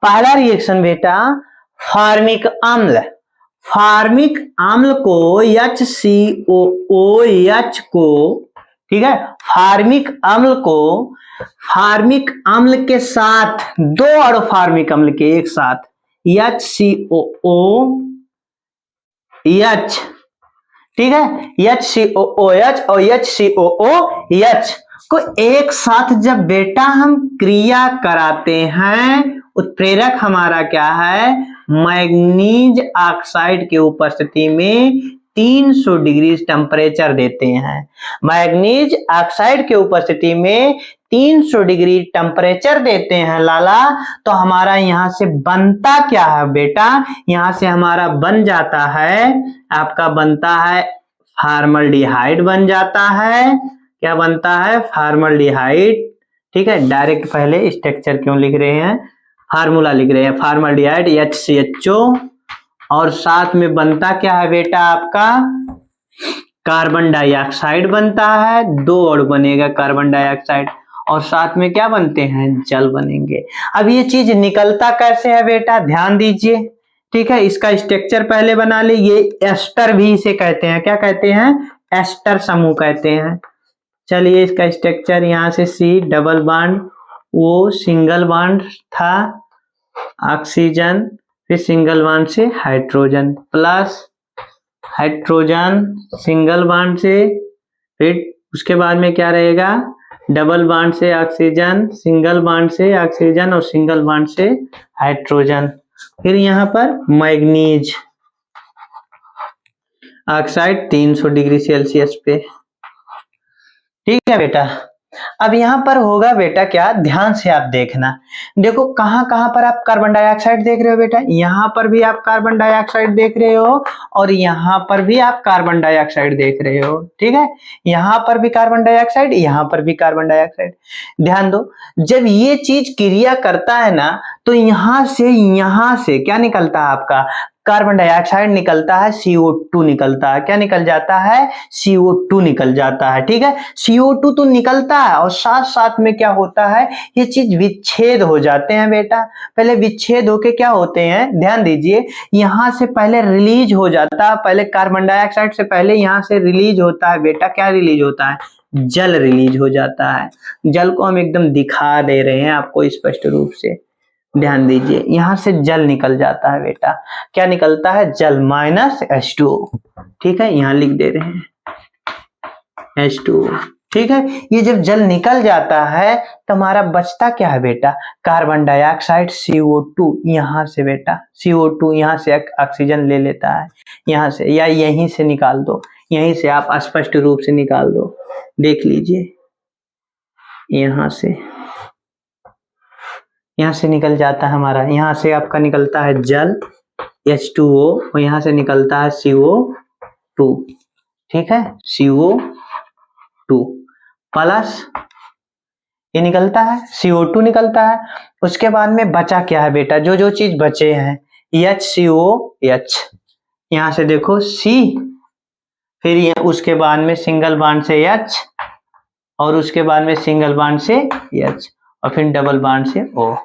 पहला रिएक्शन बेटा फार्मिक अम्ल को HCOOH को, ठीक है, फार्मिक अम्ल के साथ, 2 और फार्मिक अम्ल के एक साथ HCOOH, ठीक है, HCOOH और HCOOH को एक साथ जब बेटा हम क्रिया कराते हैं, उत्प्रेरक हमारा क्या है? मैग्नीज ऑक्साइड के उपस्थिति में 300 डिग्री टेम्परेचर देते हैं। मैग्नीज ऑक्साइड के उपस्थिति में 300 डिग्री टेम्परेचर देते हैं लाला, तो हमारा यहां से बनता क्या है बेटा? यहां से हमारा बन जाता है, आपका बनता है फॉर्मल्डिहाइड बन जाता है। क्या बनता है? फॉर्मल्डिहाइड। ठीक है, डायरेक्ट पहले स्ट्रक्चर क्यों लिख रहे हैं, फार्मूला लिख रहे हैं। फॉर्मल्डिहाइड HCHO, और साथ में बनता क्या है बेटा आपका? कार्बन डाइऑक्साइड बनता है, 2 और बनेगा कार्बन डाइऑक्साइड, और साथ में क्या बनते हैं? जल बनेंगे। अब ये चीज निकलता कैसे है बेटा? ध्यान दीजिए। ठीक है, इसका स्ट्रक्चर पहले बना ले। ये एस्टर भी इसे कहते हैं। क्या कहते हैं? एस्टर समूह कहते हैं। चलिए इसका स्ट्रक्चर यहाँ से C double bond, O single bond था, ऑक्सीजन, फिर सिंगल बॉन्ड से hydrogen, plus hydrogen single bond से, फिर उसके बाद में क्या रहेगा? डबल बॉन्ड से ऑक्सीजन, सिंगल बॉन्ड से ऑक्सीजन और सिंगल बॉन्ड से हाइड्रोजन, फिर यहाँ पर मैग्नीज ऑक्साइड 300 डिग्री सेल्सियस पे। ठीक है बेटा, अब यहाँ पर होगा बेटा क्या? ध्यान से आप देखना। देखो कहां कहां पर आप कार्बन डाइऑक्साइड देख रहे हो बेटा? यहाँ पर भी आप कार्बन डाइऑक्साइड देख रहे हो, और यहाँ पर भी आप कार्बन डाइऑक्साइड देख रहे हो। ठीक है, यहाँ पर भी कार्बन डाइऑक्साइड, यहाँ पर भी कार्बन डाइऑक्साइड। ध्यान दो, जब ये चीज क्रिया करता है ना, तो यहाँ से क्या निकलता है आपका? कार्बन डाइऑक्साइड निकलता है, CO2 निकलता है। क्या निकल जाता है? CO2 निकल जाता है। ठीक है, CO2 तो निकलता है, और साथ साथ में क्या होता है? ये चीज विच्छेद हो जाते हैं बेटा। पहले विच्छेद होके क्या होते हैं? ध्यान दीजिए, यहां से पहले रिलीज हो जाता है, पहले कार्बन डाइऑक्साइड से पहले यहां से रिलीज होता है बेटा। क्या रिलीज होता है? जल रिलीज हो जाता है। जल को हम एकदम दिखा दे रहे हैं आपको स्पष्ट रूप से। ध्यान दीजिए, यहां से जल निकल जाता है बेटा। क्या निकलता है? जल माइनस H2O। ठीक है, यहां लिख दे रहे हैं H2O। ठीक है, ये जब जल निकल जाता है तो हमारा बचता क्या है बेटा? कार्बन डाइऑक्साइड, CO2 यहां से बेटा, CO2 यहां से ऑक्सीजन ले लेता है यहां से, या यहीं से निकाल दो, यहीं से आप स्पष्ट रूप से निकाल दो। देख लीजिए, यहाँ से निकल जाता है हमारा, यहाँ से आपका निकलता है जल H2O, और यहाँ से निकलता है CO2। ठीक है, CO2 प्लस ये निकलता है, CO2 निकलता है। उसके बाद में बचा क्या है बेटा? जो चीज बचे हैं, HCOH, यहाँ से देखो C, फिर उसके बाद में सिंगल बॉन्ड से H, और उसके बाद में सिंगल बॉन्ड से H, और फिर डबल बॉन्ड से O।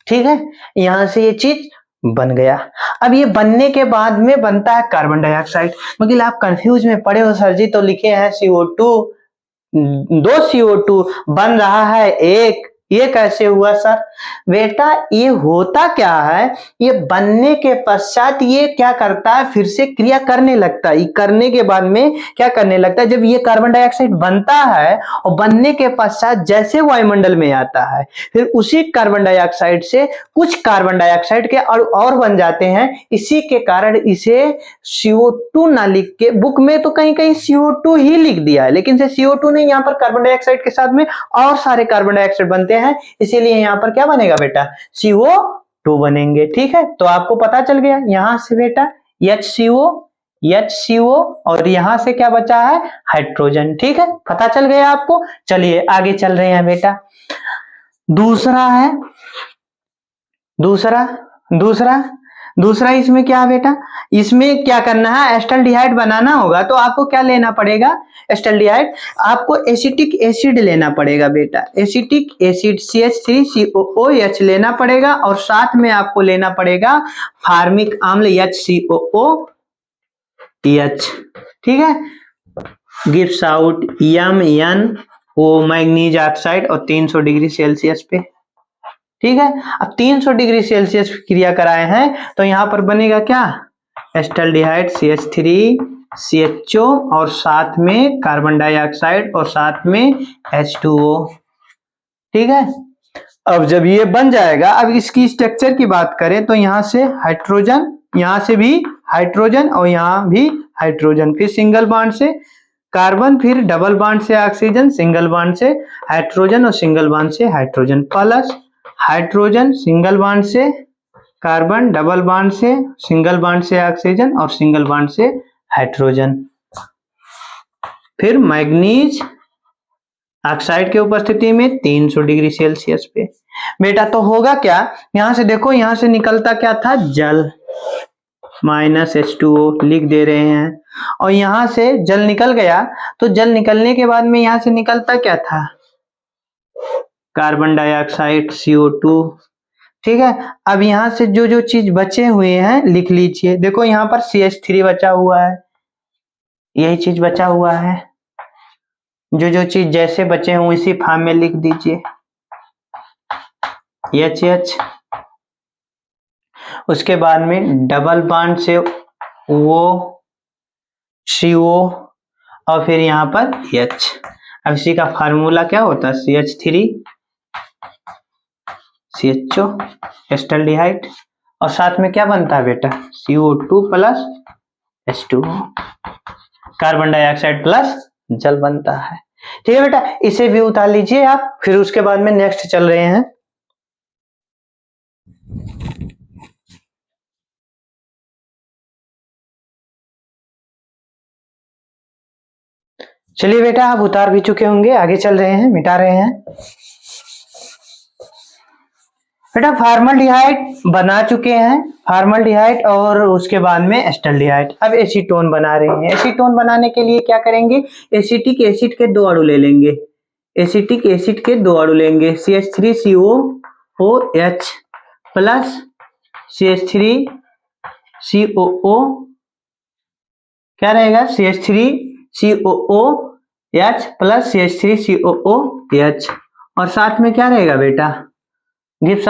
ठीक है, यहां से ये चीज बन गया। अब ये बनने के बाद में बनता है कार्बन डाइऑक्साइड। मगर आप कंफ्यूज में पड़े हो, सर जी तो लिखे हैं CO2, 2 CO2 बन रहा है 1, ये कैसे हुआ सर? बेटा ये होता क्या है, ये बनने के पश्चात ये क्या करता है? फिर से क्रिया करने लगता है। करने के बाद में क्या करने लगता है? जब ये कार्बन डाइऑक्साइड बनता है और बनने के पश्चात जैसे वायुमंडल में आता है, फिर उसी कार्बन डाइऑक्साइड से कुछ कार्बन डाइऑक्साइड के और बन जाते हैं। इसी के कारण इसे CO2 ना लिख के, बुक में तो कहीं कहीं CO2 ही लिख दिया है, लेकिन से CO2 नहीं, यहाँ पर कार्बन डाइऑक्साइड के साथ में और सारे कार्बन डाइऑक्साइड बनते हैं, इसीलिए यहाँ पर क्या बनेगा बेटा? CO2 बनेंगे। ठीक है, तो आपको पता चल गया। यहां से बेटा HCO, HCO और यहाँ से क्या बचा है, हाइड्रोजन। ठीक है, पता चल गया आपको। चलिए आगे चल रहे हैं बेटा। दूसरा है, दूसरा इसमें क्या है बेटा, इसमें क्या करना है, एस्टल्डिहाइड बनाना होगा तो आपको क्या लेना पड़ेगा, एस्टल्डिहाइड, आपको एसिटिक एसिड लेना पड़ेगा बेटा, एसिटिक एसिड CH3COOH लेना पड़ेगा और साथ में आपको लेना पड़ेगा फार्मिक अम्ल HCOOH। ठीक है, gives out MnO manganese oxide और 300 डिग्री सेल्सियस पे। ठीक है, अब 300 डिग्री सेल्सियस क्रिया कराए हैं तो यहां पर बनेगा क्या, एस्टल्डिहाइड CH3CHO और साथ में कार्बन डाइऑक्साइड और साथ में H2O। ठीक है, अब जब ये बन जाएगा, अब इसकी स्ट्रक्चर की बात करें तो यहां से हाइड्रोजन, यहां से भी हाइड्रोजन और यहां भी हाइड्रोजन, फिर सिंगल बॉन्ड से कार्बन, फिर डबल बॉन्ड से ऑक्सीजन, सिंगल बॉन्ड से हाइड्रोजन और सिंगल बॉन्ड से hydrogen, plus hydrogen single bond से कार्बन, डबल बॉन्ड से सिंगल बॉन्ड से ऑक्सीजन और सिंगल बॉन्ड से हाइड्रोजन, फिर मैग्नीज ऑक्साइड के उपस्थिति में 300 डिग्री सेल्सियस पे। बेटा तो होगा क्या, यहां से देखो, यहां से निकलता क्या था, जल, -H2O लिख दे रहे हैं, और यहां से जल निकल गया तो जल निकलने के बाद में यहां से निकलता क्या था, कार्बन डाइऑक्साइड CO2। ठीक है, अब यहां से जो जो चीज बचे हुए हैं लिख लीजिए। देखो यहां पर CH3 बचा हुआ है, यही चीज बचा हुआ है, जो जो चीज जैसे बचे हों इसी फॉर्म में लिख दीजिए, HH। उसके बाद में डबल बॉन्ड से O CO और फिर यहाँ पर H। अब इसी का फार्मूला क्या होता है, CH3 CHO एस्टल्डिहाइड और साथ में क्या बनता है बेटा, CO2 plus H2O, carbon dioxide plus जल बनता है। ठीक है बेटा, इसे भी उतार लीजिए आप, फिर उसके बाद में नेक्स्ट चल रहे हैं। चलिए बेटा, आप उतार भी चुके होंगे, आगे चल रहे हैं, मिटा रहे हैं। बेटा फॉर्मल्डिहाइड बना चुके हैं, फॉर्मल्डिहाइड और उसके बाद में एस्टल्डिहाइड, अब एसीटोन बना रहे हैं। एसीटोन बनाने के लिए क्या करेंगे, एसिटिक एसिड के 2 अणु ले लेंगे, एसिटिक एसिड के 2 अणु लेंगे, CH3COOH प्लस CH3COO, क्या रहेगा, CH3COOH प्लस CH3COOH और साथ में क्या रहेगा बेटा, गिव्स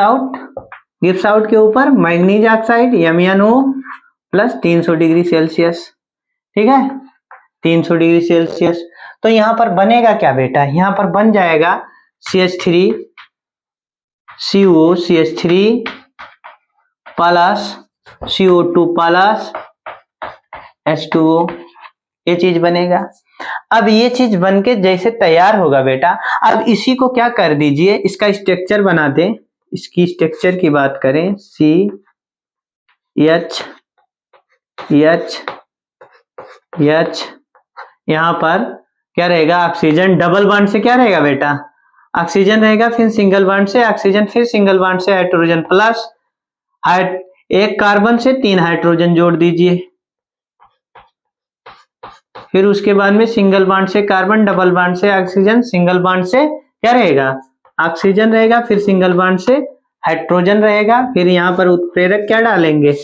आउट के ऊपर manganese oxide MnO plus 300 degree Celsius. ठीक है, 300 डिग्री सेल्सियस। तो यहां पर बनेगा क्या बेटा, यहां पर बन जाएगा CH3CO CH3 plus CO2 plus H2O, ये चीज बनेगा। अब ये चीज बनके जैसे तैयार होगा बेटा, अब इसी को क्या कर दीजिए, इसका स्ट्रक्चर बना दें। इसकी स्ट्रक्चर की बात करें, CH यहाँ पर क्या रहेगा, ऑक्सीजन डबल बॉन्ड से क्या रहेगा बेटा, ऑक्सीजन रहेगा, फिर सिंगल बॉन्ड से ऑक्सीजन, फिर सिंगल बॉन्ड से हाइड्रोजन प्लस एक कार्बन से 3 हाइड्रोजन जोड़ दीजिए, फिर उसके बाद में सिंगल बॉन्ड से कार्बन, डबल बॉन्ड से ऑक्सीजन, सिंगल बॉन्ड से क्या रहेगा, ऑक्सीजन रहेगा, फिर सिंगल बॉन्ड से हाइड्रोजन रहेगा, फिर यहाँ पर उत्प्रेरक क्या डालेंगे,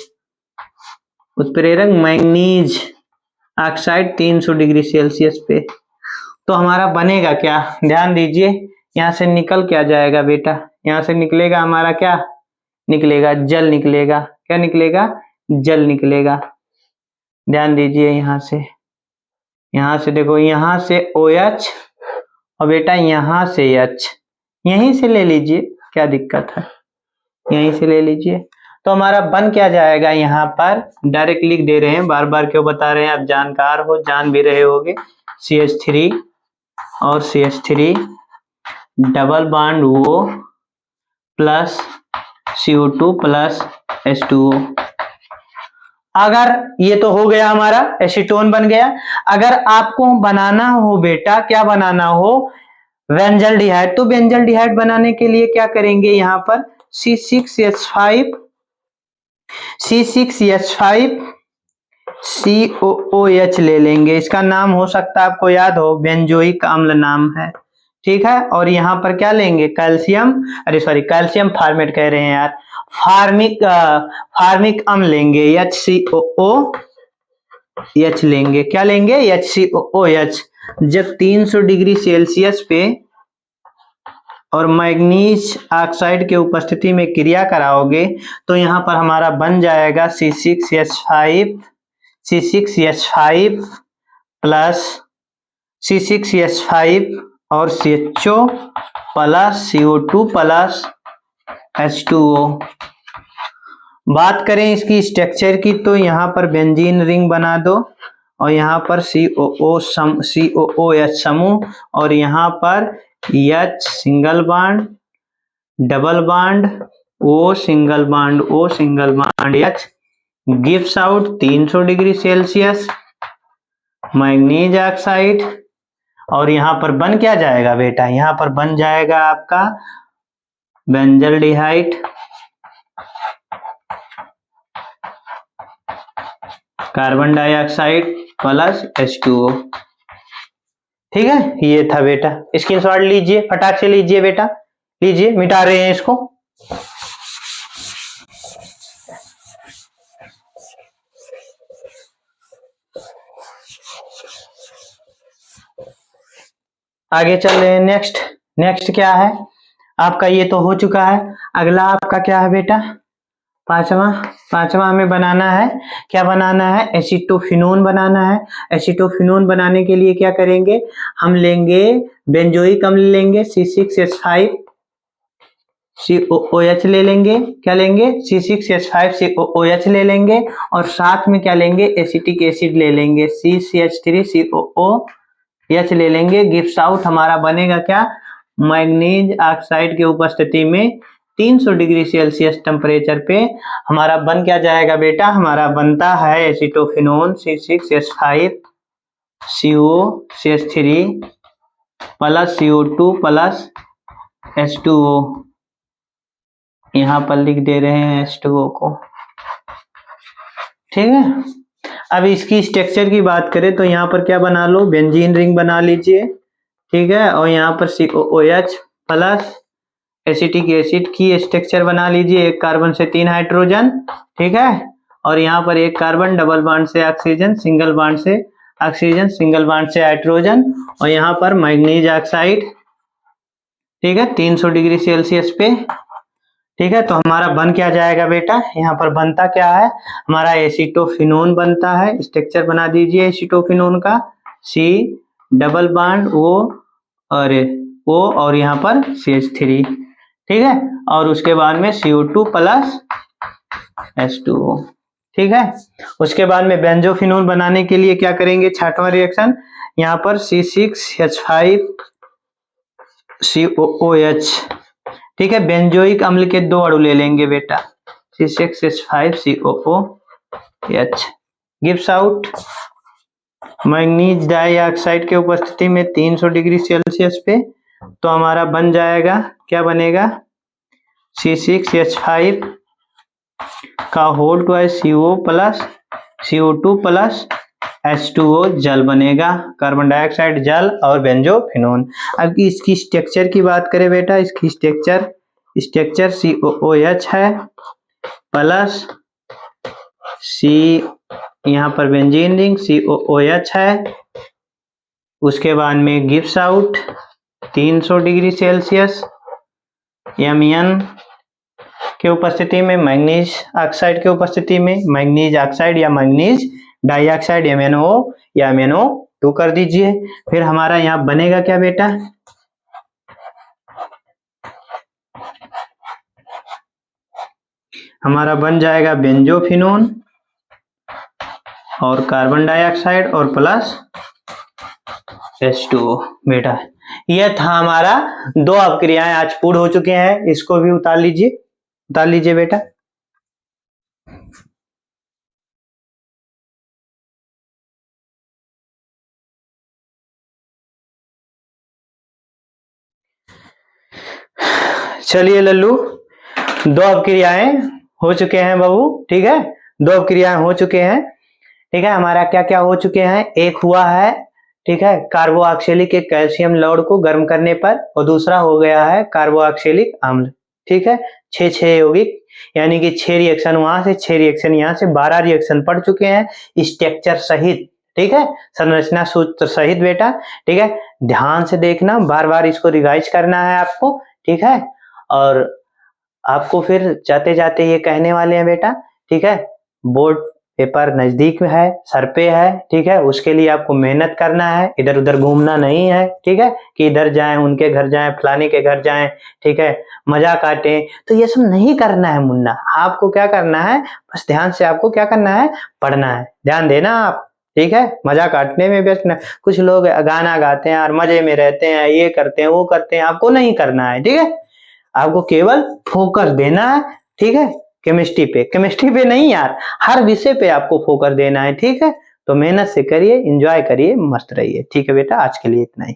उत्प्रेरक मैग्नीज ऑक्साइड 300 डिग्री सेल्सियस पे। तो हमारा बनेगा क्या, ध्यान दीजिए, यहाँ से निकल क्या जाएगा बेटा, यहाँ से निकलेगा हमारा क्या निकलेगा, जल निकलेगा, क्या निकलेगा, जल निकलेगा। ध्यान दीजिए, यहाँ से देखो, यहाँ से OH और बेटा यहाँ से H, यहीं से ले लीजिए, क्या दिक्कत है, यहीं से ले लीजिए। तो हमारा बन क्या जाएगा, यहाँ पर डायरेक्ट लिख दे रहे हैं, बार बार क्यों बता रहे हैं, आप जानकार हो, जान भी रहे होगे, CH3 और CH3 double bond O plus CO2 plus H2O। अगर ये तो हो गया हमारा एसीटोन बन गया। अगर आपको बनाना हो बेटा, क्या बनाना हो, बेंजल्डिहाइड, तो बेंजल्डिहाइड बनाने के लिए क्या करेंगे, यहाँ पर C6H5 COOH ले लेंगे। इसका नाम हो सकता है आपको याद हो, बेंजोइक अम्ल नाम है, ठीक है। और यहाँ पर क्या लेंगे, कैल्शियम, अरे सॉरी कैल्शियम फार्मेट कह रहे हैं यार, फार्मिक अम्ल लेंगे, HCOOH लेंगे। क्या लेंगे, HCOOH। जब 300 डिग्री सेल्सियस पे और मैग्नीज ऑक्साइड के उपस्थिति में क्रिया कराओगे तो यहाँ पर हमारा बन जाएगा C6H5 प्लस C6H5 और CHO plus CO2 plus H2O। बात करें इसकी स्ट्रक्चर की तो यहाँ पर बेंजीन रिंग बना दो और यहाँ पर COOH समूह और यहाँ पर H single bond, double bond, O single bond, O single bond H gives out 300 degree Celsius manganese oxide. और यहाँ पर बन क्या जाएगा बेटा, यहाँ पर बन जाएगा आपका benzaldehyde, carbon dioxide plus H2O। ठीक है, ये था बेटा, स्क्रीनशॉट लीजिए, फटाक से लीजिए बेटा, लीजिए, मिटा रहे हैं इसको। आगे चल रहे हैं, नेक्स्ट क्या है आपका, ये तो हो चुका है। अगला आपका क्या है बेटा, पांचवा हमें बनाना है, क्या बनाना है, एसीटोफिनोन बनाना है। एसीटोफिनोन बनाने के लिए क्या करेंगे, हम लेंगे बेंजोइक अम्ल लेंगे, C6H5 COOH ले लेंगे। क्या लेंगे, C6H5 COOH ले लेंगे और साथ में क्या लेंगे, एसिटिक एसिड ले लेंगे, CCH3 COOH ले लेंगे। गिव्स आउट हमारा बनेगा क्या, मैग्नीज ऑक्साइड की उपस्थिति में 300 डिग्री सेल्सियस टेम्परेचर पे हमारा बन क्या जाएगा बेटा, हमारा बनता है acetophenone C6H5 COCH3 plus CO2 plus H2O। यहाँ पर लिख दे रहे हैं H2O को, ठीक है। अब इसकी स्ट्रक्चर की बात करें तो यहाँ पर क्या बना लो, बेंजीन रिंग बना लीजिए, ठीक है। और यहाँ पर COOH प्लस एसिटिक एसिड की स्ट्रक्चर बना लीजिए, एक कार्बन से 3 हाइड्रोजन, ठीक है। और यहाँ पर एक कार्बन, डबल बॉन्ड से ऑक्सीजन, सिंगल बॉन्ड से ऑक्सीजन, सिंगल बॉन्ड से हाइड्रोजन, और यहाँ पर मैग्नीज ऑक्साइड, ठीक है, 300 डिग्री सेल्सियस पे, ठीक है। तो हमारा बन क्या जाएगा बेटा, यहाँ पर बनता क्या है, हमारा एसीटोफिनोन बनता है। स्ट्रक्चर बना दीजिए एसीटोफिनोन का, C डबल बॉन्ड O और यहाँ पर CH3, ठीक है। और उसके बाद में CO2 प्लस H2O, ठीक है। उसके बाद में बेंजोफिनोन बनाने के लिए क्या करेंगे, छठवां रिएक्शन, यहाँ पर C6H5 COOH, ठीक है। बेंजोइक अम्ल के 2 अणु ले लेंगे बेटा, C6H5 COOH gives out manganese dioxide के उपस्थिति में 300 डिग्री सेल्सियस पे, तो हमारा बन जाएगा, क्या बनेगा, C6H5 का whole twice CO plus CO2 plus H2O जल बनेगा, कार्बन डाइऑक्साइड जल और बेंजोफिनोन। अब इसकी स्ट्रक्चर की बात करें बेटा, इसकी स्ट्रक्चर COOH है प्लस C, यहाँ पर बेंजीन रिंग COOH है। उसके बाद में gives out 300 degree Celsius Mn के उपस्थिति में, मैग्नीज ऑक्साइड के उपस्थिति में, मैग्नीज ऑक्साइड या मैग्नीज डाइऑक्साइड MnO या MnO2 कर दीजिए। फिर हमारा यहाँ बनेगा क्या बेटा, हमारा बन जाएगा बेंजोफिनोन और कार्बन डाइऑक्साइड और प्लस H2O बेटा। यह था हमारा 2 अपक्रियाएं आज पूर्ण हो चुके हैं, इसको भी उतार लीजिए बेटा। चलिए लल्लू, 2 अपक्रियाएं हो चुके हैं बाबू, ठीक है, 2 अपक्रियाएं हो चुके हैं, ठीक है। हमारा क्या क्या हो चुके हैं, एक हुआ है, ठीक है, कार्बोक्सिलिक कैल्शियम लौड़ को गर्म करने पर, और दूसरा हो गया है कार्बोक्सिलिक अम्ल, ठीक है। 6 यौगिक, यानी कि 6 रिएक्शन वहां से, 6 रिएक्शन यहाँ से, 12 रिएक्शन पढ़ चुके हैं स्ट्रक्चर सहित, ठीक है, संरचना सूत्र सहित बेटा, ठीक है। ध्यान से देखना, बार बार इसको रिवाइज करना है आपको, ठीक है। और आपको फिर जाते जाते ये कहने वाले हैं बेटा, ठीक है, बोर्ड पेपर नजदीक है, सर पे है, ठीक है, उसके लिए आपको मेहनत करना है, इधर उधर घूमना नहीं है, ठीक है, कि इधर जाएं, उनके घर जाएं, फलाने के घर जाएं, ठीक है, मजा काटें, तो ये सब नहीं करना है मुन्ना। आपको क्या करना है, बस ध्यान से आपको क्या करना है, पढ़ना है, ध्यान देना आप, ठीक है। मजा काटने में व्यस्त न, कुछ लोग गाना गाते हैं और मजे में रहते हैं, ये करते हैं वो करते हैं, आपको नहीं करना है, ठीक है। आपको केवल फोकस देना है, ठीक है, केमिस्ट्री पे नहीं यार, हर विषय पे आपको फोकस देना है, ठीक है। तो मेहनत से करिए, एंजॉय करिए, मस्त रहिए, ठीक है बेटा। आज के लिए इतना ही।